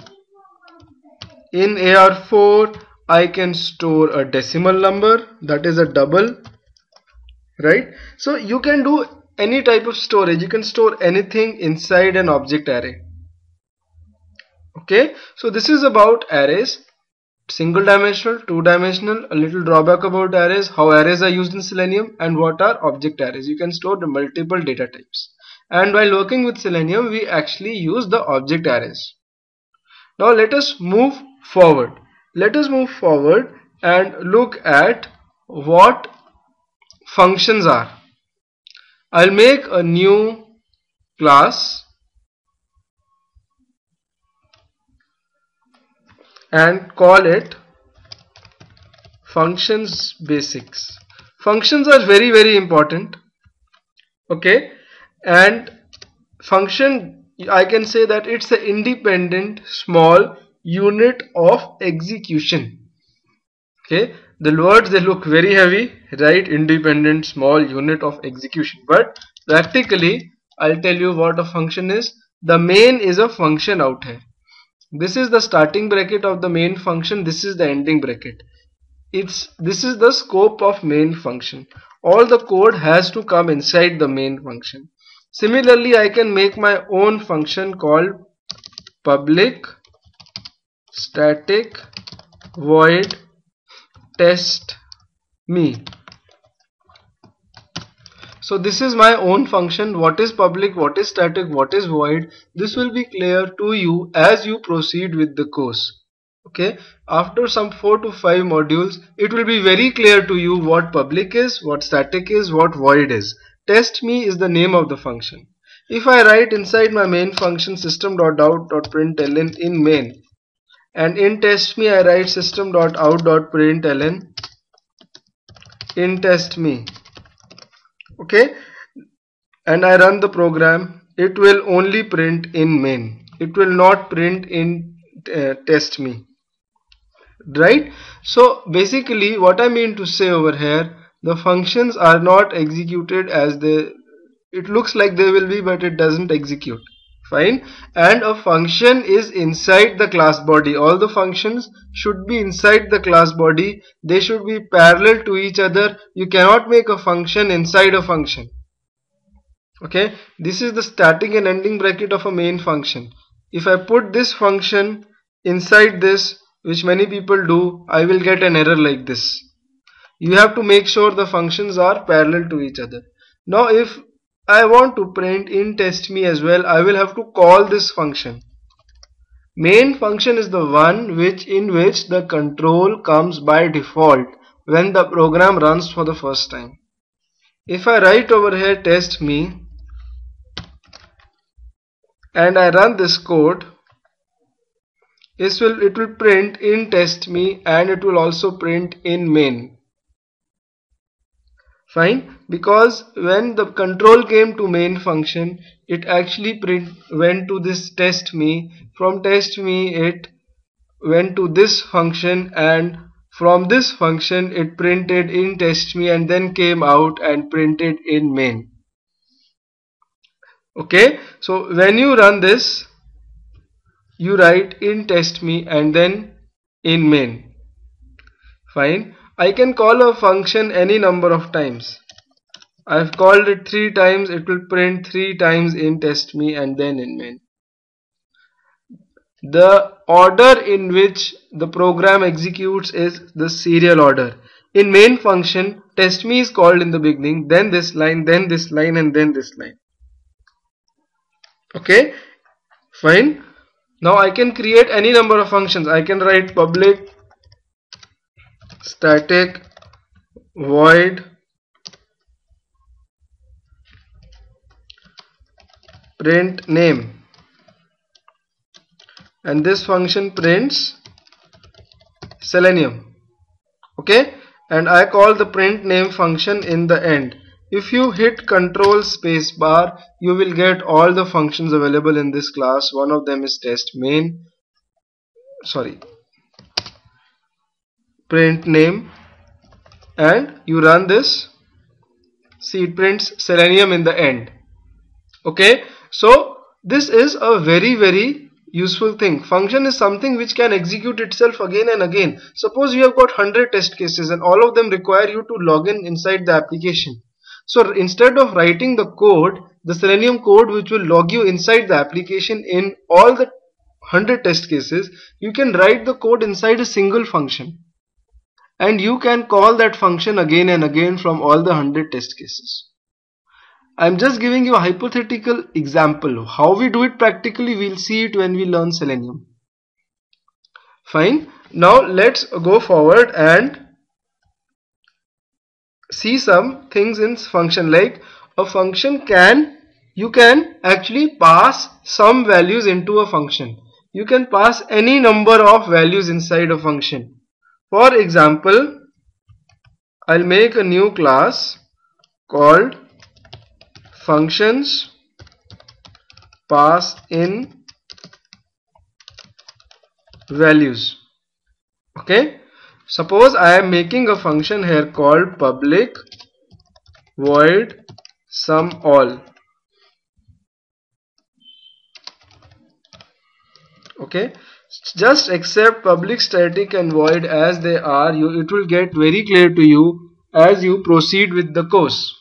In AR4 I can store a decimal number, that is a double, right? So you can do any type of storage. You can store anything inside an object array. Okay, so this is about arrays. Single dimensional, two dimensional, a little drawback about arrays, how arrays are used in Selenium, and what are object arrays. You can store the multiple data types. And while working with Selenium, we actually use the object arrays. Now let us move forward. Let us move forward and look at what functions are. I'll make a new class and call it functions basics. Functions are very important. Okay, and function, I can say that it's an independent small unit of execution. Okay, the words, they look very heavy, right? Independent small unit of execution, but practically I'll tell you what a function is. The main is a function out here. This is the starting bracket of the main function. This is the ending bracket. This is the scope of main function. All the code has to come inside the main function. Similarly, I can make my own function called public static void test me. So this is my own function. What is public, what is static, what is void, this will be clear to you as you proceed with the course. Okay, after some 4 to 5 modules, it will be very clear to you what public is, what static is, what void is. Test me is the name of the function. If I write inside my main function system.out.println in main, and in test me I write system.out.println in test me, okay, and I run the program, it will only print in main. It will not print in test me. Right? So basically what I mean to say over here, the functions are not executed as it looks like they will be, but it doesn't execute. Fine. And a function is inside the class body. All the functions should be inside the class body. They should be parallel to each other. You cannot make a function inside a function. Okay, this is the starting and ending bracket of a main function. If I put this function inside this, which many people do, I will get an error like this. You have to make sure the functions are parallel to each other. Now if I want to print in test me as well, I will have to call this function. Main function is the one in which the control comes by default when the program runs for the first time. If I write over here test me and I run this code, it will print in test me and it will also print in main. Fine, because when the control came to main function, it actually went to this test me. From test me it went to this function, and from this function it printed in test me and then came out and printed in main. Okay, so when you run this, you write in test me and then in main. Fine. I can call a function any number of times. I've called it 3 times. It will print 3 times in test me and then in main. The order in which the program executes is the serial order. In main function, test me is called in the beginning, then this line, and then this line. Okay, fine. Now I can create any number of functions. I can write public, static, void, print name, and this function prints Selenium. Okay, and I call the print name function in the end. If you hit control space bar, you will get all the functions available in this class. One of them is print name, and you run this. See, it prints Selenium in the end. Okay, so this is a very useful thing. Function is something which can execute itself again and again. Suppose you have got 100 test cases and all of them require you to log in inside the application. So instead of writing the code, the Selenium code which will log you inside the application in all the 100 test cases, you can write the code inside a single function. And you can call that function again and again from all the 100 test cases. I'm just giving you a hypothetical example. How we do it practically, we'll see it when we learn Selenium. Fine. Now let's go forward and see some things in function. Like a function you can actually pass some values into a function. You can pass any number of values inside a function. For example, I'll make a new class called functions pass in values. Okay, suppose I am making a function here called public void sum all. Okay, just accept public, static and void as they are. It will get very clear to you as you proceed with the course.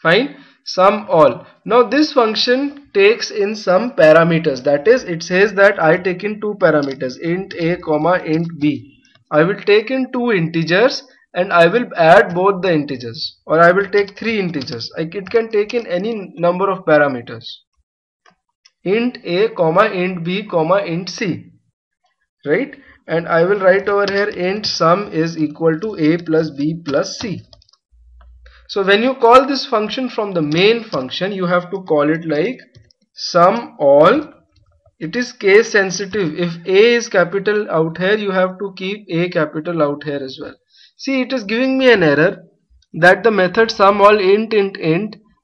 Fine. Sum all. Now this function takes in some parameters. That is, it says that I take in 2 parameters, int a comma int b. I will take in 2 integers and I will add both the integers, or I will take 3 integers. It can take in any number of parameters. Int a comma int b comma int c, right? and I will write over here int sum is equal to a plus b plus c. So when you call this function from the main function, you have to call it like sum all. It is case sensitive. If a is capital out here, you have to keep a capital out here as well. See, it is giving me an error that the method sum all int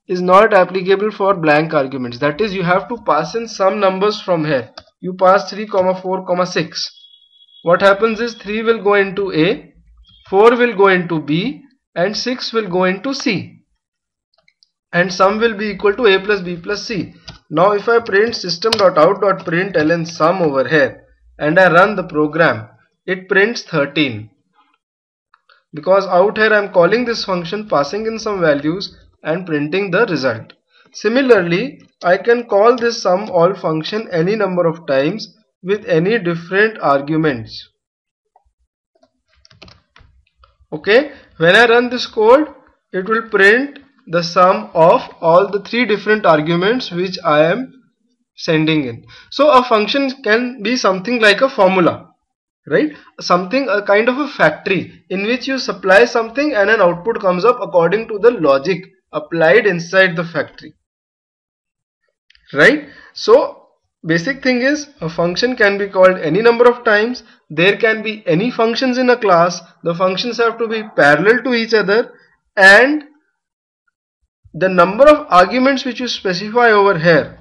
is not applicable for blank arguments. That is, you have to pass in some numbers from here. You pass 3, 4, 6. What happens is 3 will go into a, 4 will go into b, and 6 will go into c. And sum will be equal to a plus b plus c. Now if I print system.out.println sum over here and I run the program, it prints 13. Because out here I am calling this function, passing in some values and printing the result. Similarly, I can call this sum all function any number of times with any different arguments. Okay, when I run this code, it will print the sum of all the 3 different arguments which I am sending in. So a function can be something like a formula, right? Something, a kind of a factory in which you supply something and an output comes up according to the logic applied inside the factory, right? So basic thing is, a function can be called any number of times. There can be any functions in a class. The functions have to be parallel to each other, and the number of arguments which you specify over here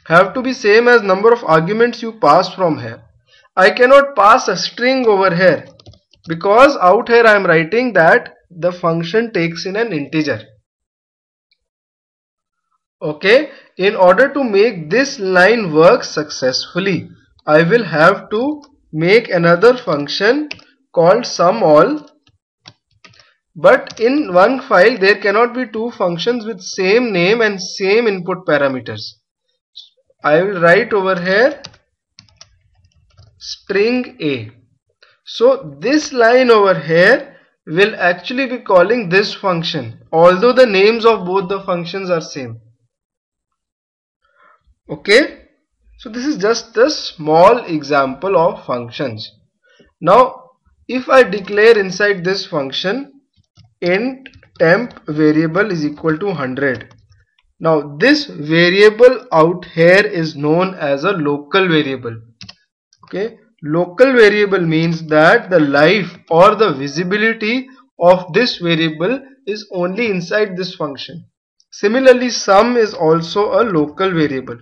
have to be same as number of arguments you pass from here. I cannot pass a string over here because out here I am writing that the function takes in an integer. Okay, in order to make this line work successfully, I will have to make another function called sum all. But in one file there cannot be 2 functions with same name and same input parameters. I will write over here string a. So this line over here will actually be calling this function, although the names of both the functions are same. Okay, so this is just a small example of functions. Now if I declare inside this function int temp variable is equal to 100. Now this variable out here is known as a local variable. Okay, local variable means that the life or the visibility of this variable is only inside this function. Similarly, sum is also a local variable.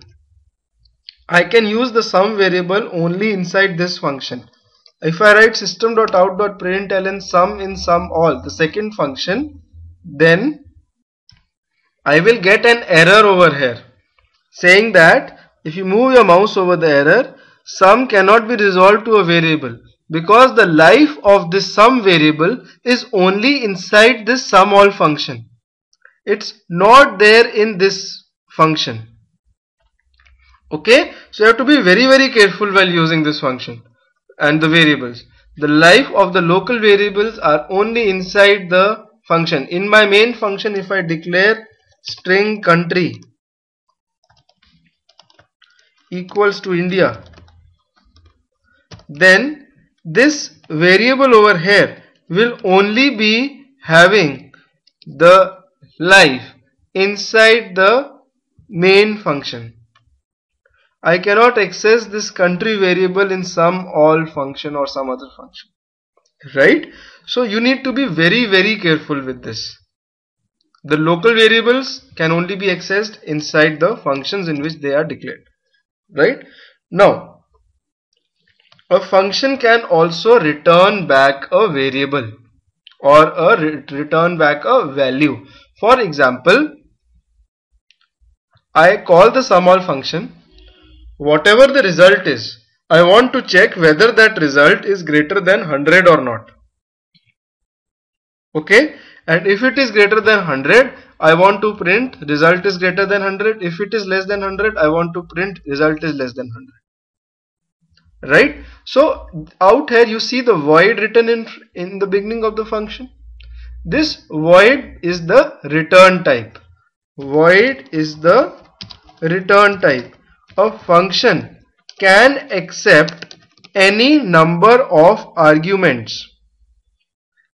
I can use the sum variable only inside this function. If I write system.out.println sum in sum all, the second function, then I will get an error over here saying that if you move your mouse over the error, sum cannot be resolved to a variable because the life of this sum variable is only inside this sum all function. It's not there in this function. Okay, so you have to be very careful while using this function and the variables. The life of the local variables are only inside the function. In my main function, if I declare string country equals to India, then this variable over here will only be having the life inside the main function. I cannot access this country variable in some all function or some other function, right? So you need to be very careful with this. The local variables can only be accessed inside the functions in which they are declared, right? Now a function can also return back a variable or return back a value. For example, I call the sum all function. Whatever the result is, I want to check whether that result is greater than 100 or not. Okay, and if it is greater than 100, I want to print result is greater than 100. If it is less than 100, I want to print result is less than 100. Right? So out here you see the void written in the beginning of the function. This void is the return type. Void is the return type. A function can accept any number of arguments,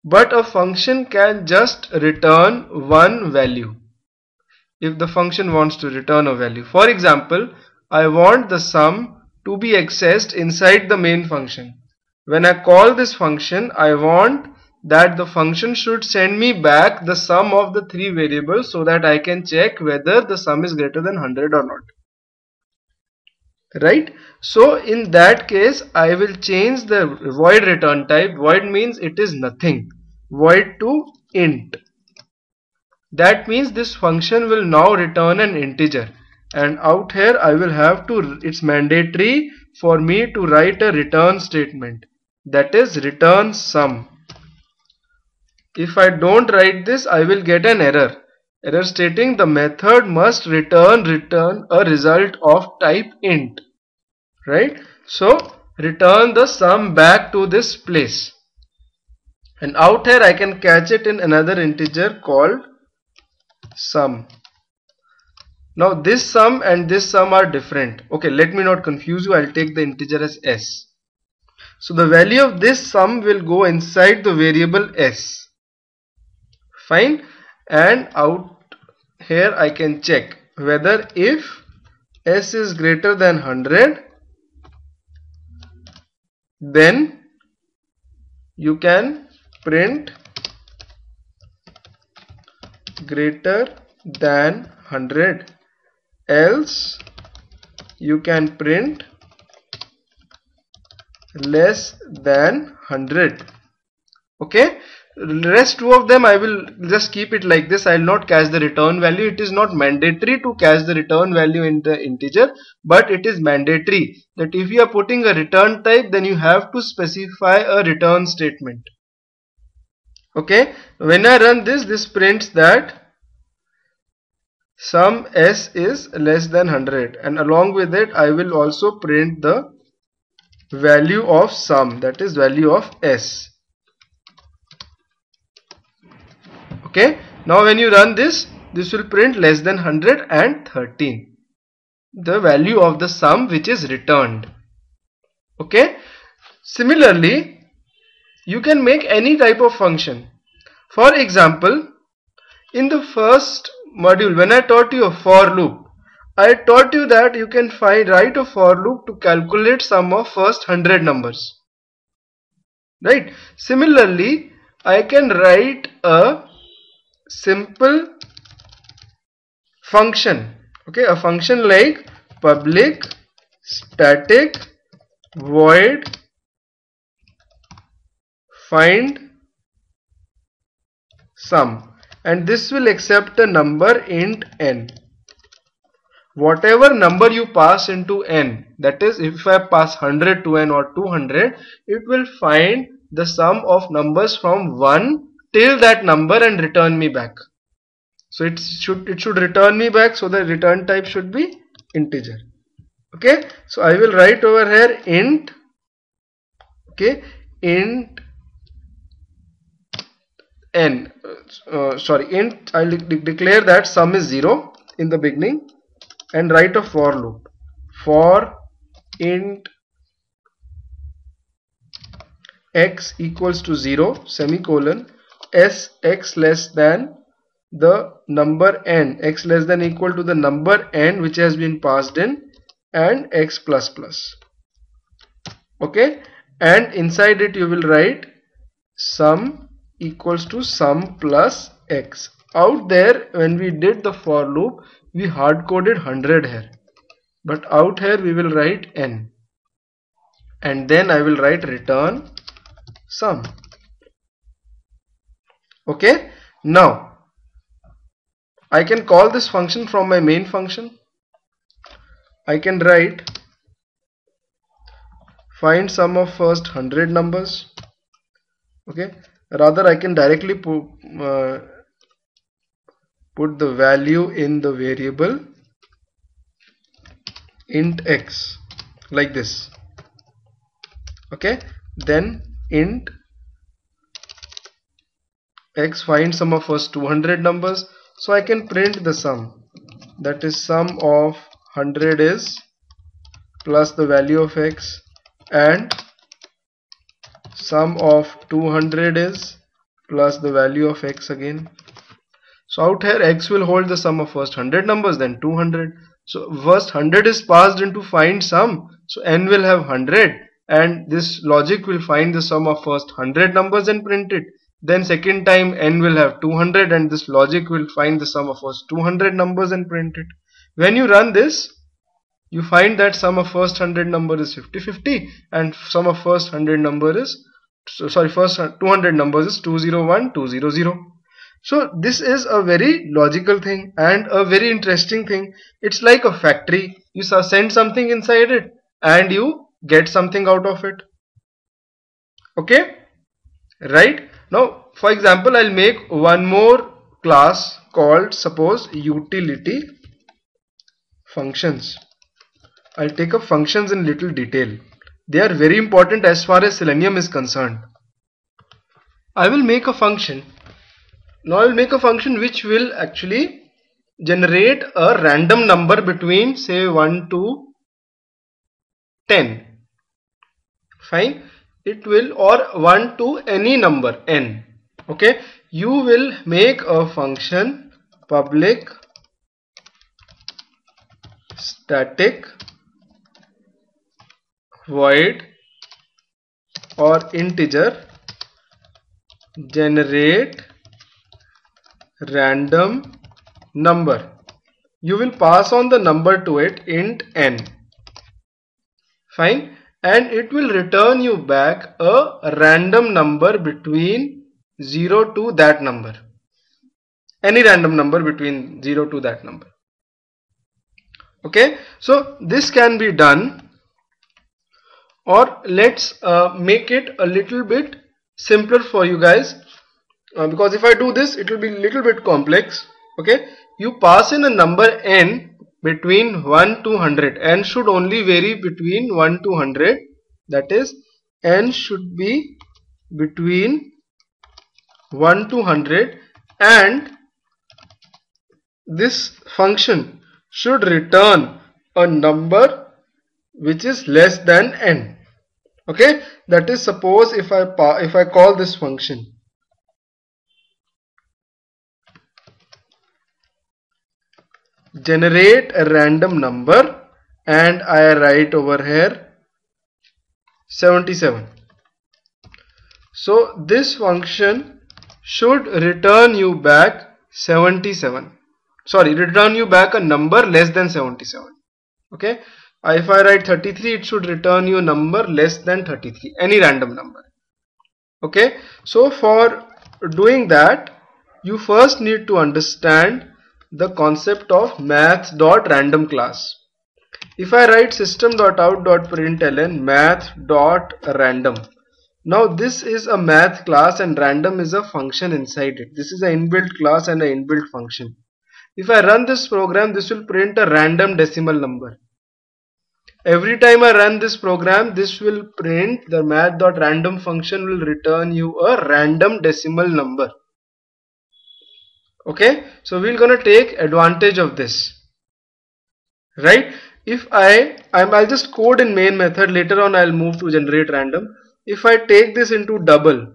but a function can just return one value. If the function wants to return a value, for example, I want the sum to be accessed inside the main function. When I call this function, I want that the function should send me back the sum of the three variables so that I can check whether the sum is greater than 100 or not. Right? So in that case, I will change the void return type. Void means it is nothing. Void to int. That means this function will now return an integer, and out here I will have to, it's mandatory for me to write a return statement, that is return sum. If I don't write this, I will get an error stating the method must return a result of type int. Right? So return the sum back to this place, and out here I can catch it in another integer called sum. Now this sum and this sum are different. Okay, let me not confuse you. I'll take the integer as s. So the value of this sum will go inside the variable s. Fine. And out here I can check whether if s is greater than 100, then you can print greater than 100, else you can print less than 100. Okay, rest two of them I will just keep it like this. I will not catch the return value. It is not mandatory to catch the return value in the integer, but it is mandatory that if you are putting a return type, then you have to specify a return statement. Okay, when I run this, this prints that sum s is less than 100, and along with it I will also print the value of sum, that is value of s. Okay, now when you run this, this will print less than 113, the value of the sum which is returned. Okay, similarly you can make any type of function. For example, in the first module when I taught you a for loop, I taught you that you can write a for loop to calculate sum of first 100 numbers. Right? Similarly, I can write a simple function. Okay, a function like public static void find sum, and this will accept a number int n. Whatever number you pass into n, that is if I pass 100 to n or 200, it will find the sum of numbers from 1 till that number and return me back. So it should return me back, so the return type should be integer. Okay, so I will write over here int, okay, int n, int, I will declare that sum is 0 in the beginning, and write a for loop for int x equals to 0 semicolon s x less than the number n, x less than equal to the number n which has been passed in, and x plus plus. Okay, and inside it you will write sum equals to sum plus x. Out there when we did the for loop, we hard coded 100 here, but out here we will write n, and then I will write return sum. Okay, now I can call this function from my main function. I can write find sum of first 100 numbers. Okay, rather I can directly put the value in the variable int x like this. Okay, then int x find sum of first 200 numbers, so I can print the sum, that is sum of 100 is plus the value of x and sum of 200 is plus the value of x again. So out here x will hold the sum of first 100 numbers, then 200. So first 100 is passed into find sum, so n will have 100, and this logic will find the sum of first 100 numbers and print it. Then second time n will have 200, and this logic will find the sum of first 200 numbers and print it. When you run this, you find that sum of first 100 number is 50-50, and sum of first 100 number is, first 200 numbers is 201-200. So this is a very logical thing and a very interesting thing. It's like a factory. You send something inside it and you get something out of it. Okay, right? Now for example, I'll make one more class called, suppose, utility functions. I'll take up functions in little detail. They are very important as far as Selenium is concerned. I will make a function. Now I will make a function which will actually generate a random number between, say, 1 to 10. Fine. It will, or 1 to any number n. Okay. You will make a function public static void or integer generate random number. You will pass on the number to it, int n. Fine. And it will return you back a random number between 0 to that number. Any random number between 0 to that number. Okay. So this can be done, or let's make it a little bit simpler for you guys. Because if I do this, it will be a little bit complex. Okay, you pass in a number n between 1 to 100. N should only vary between 1 to 100. That is, n should be between 1 to 100, and this function should return a number which is less than n. Okay, that is, suppose if I call this function generate a random number, and I write over here 77. So this function should return you back 77. Sorry, return you back a number less than 77. Okay. If I write 33, it should return you a number less than 33, any random number. Okay. So for doing that, you first need to understand the concept of math.random class. If I write system.out.println math.random, now this is a math class and random is a function inside it. This is an inbuilt class and an inbuilt function. If I run this program, this will print a random decimal number. Every time I run this program, this will print, the math.random function will return you a random decimal number. Okay, so we're gonna take advantage of this, right? If I'll just code in main method, later on I'll move to generate random. If I take this into double,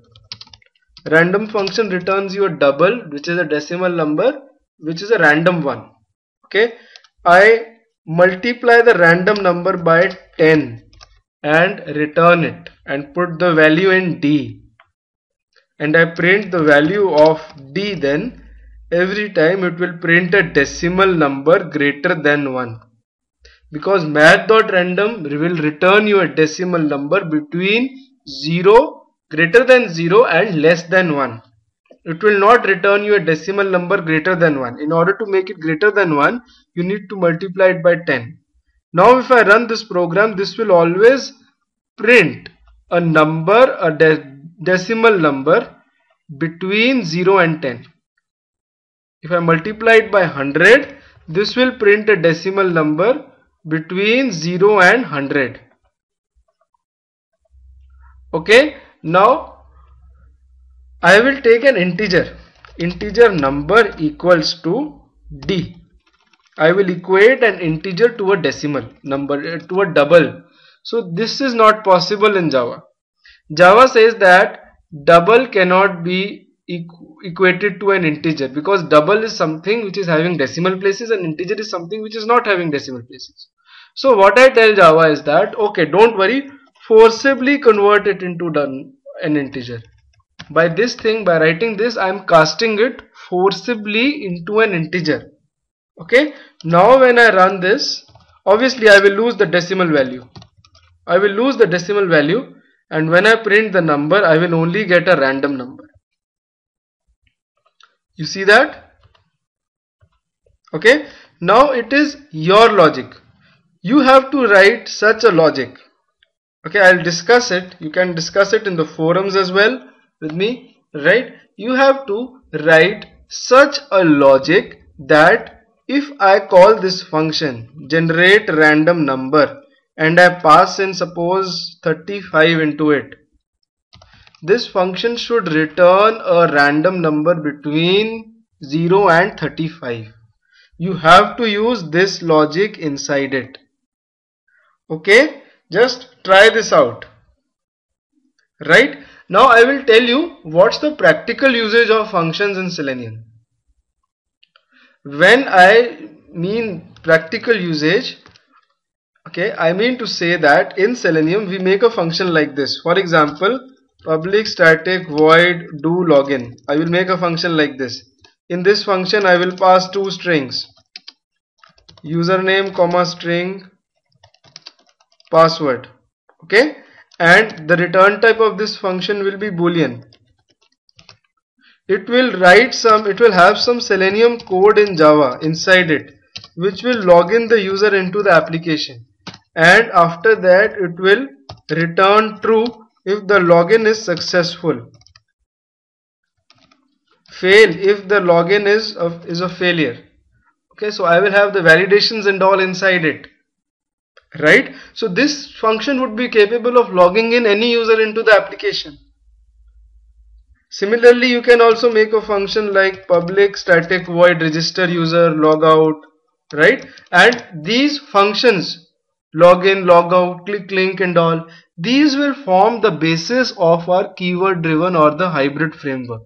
random function returns you a double, which is a decimal number, which is a random one. Okay, I multiply the random number by 10 and return it and put the value in D, and I print the value of D. Then every time it will print a decimal number greater than 1, because math.random will return you a decimal number between 0, greater than 0 and less than 1. It will not return you a decimal number greater than 1. In order to make it greater than 1, you need to multiply it by 10. Now if I run this program, this will always print a number, a decimal number between 0 and 10. If I multiply it by 100, this will print a decimal number between 0 and 100. Okay, now I will take an integer number equals to D. I will equate an integer to a decimal number, to a double. So this is not possible in Java. Java says that double cannot be equated to an integer, because double is something which is having decimal places and integer is something which is not having decimal places. So what I tell Java is that, okay, don't worry, forcibly convert it into an integer. By this thing, by writing this, I am casting it forcibly into an integer. Okay, now when I run this, obviously I will lose the decimal value. I will lose the decimal value, and when I print the number, I will only get a random number. You see that? Okay, now it is your logic. You have to write such a logic. Okay, I'll discuss it. You can discuss it in the forums as well with me, right? You have to write such a logic that if I call this function generate random number and I pass in suppose 35 into it, this function should return a random number between 0 and 35. You have to use this logic inside it. Okay, just try this out. Right, now I will tell you what's the practical usage of functions in Selenium. When I mean practical usage, okay, I mean to say that in Selenium we make a function like this. For example, public static void do login. I will make a function like this. In this function I will pass two strings, username comma string password. Okay, and the return type of this function will be boolean. It will have some Selenium code in Java inside it, which will log in the user into the application, and after that it will return true if the login is successful, fail if the login is a failure. Okay, so I will have the validations and all inside it. Right, so this function would be capable of logging in any user into the application. Similarly, you can also make a function like public static void register user logout, right? And these functions, login, logout, click link and all, these will form the basis of our keyword driven or the hybrid framework.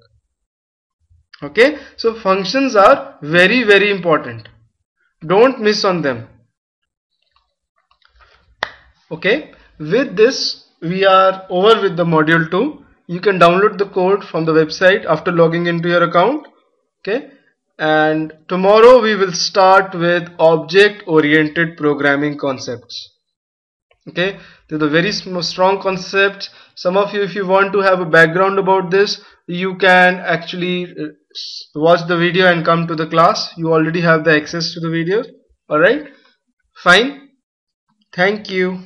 Okay, so functions are very, very important. Don't miss on them. Okay, with this we are over with the module 2. You can download the code from the website after logging into your account. Okay, and tomorrow we will start with object oriented programming concepts. Okay, they're the very strong concepts. Some of you, if you want to have a background about this, you can actually watch the video and come to the class. You already have the access to the video. Alright, fine. Thank you.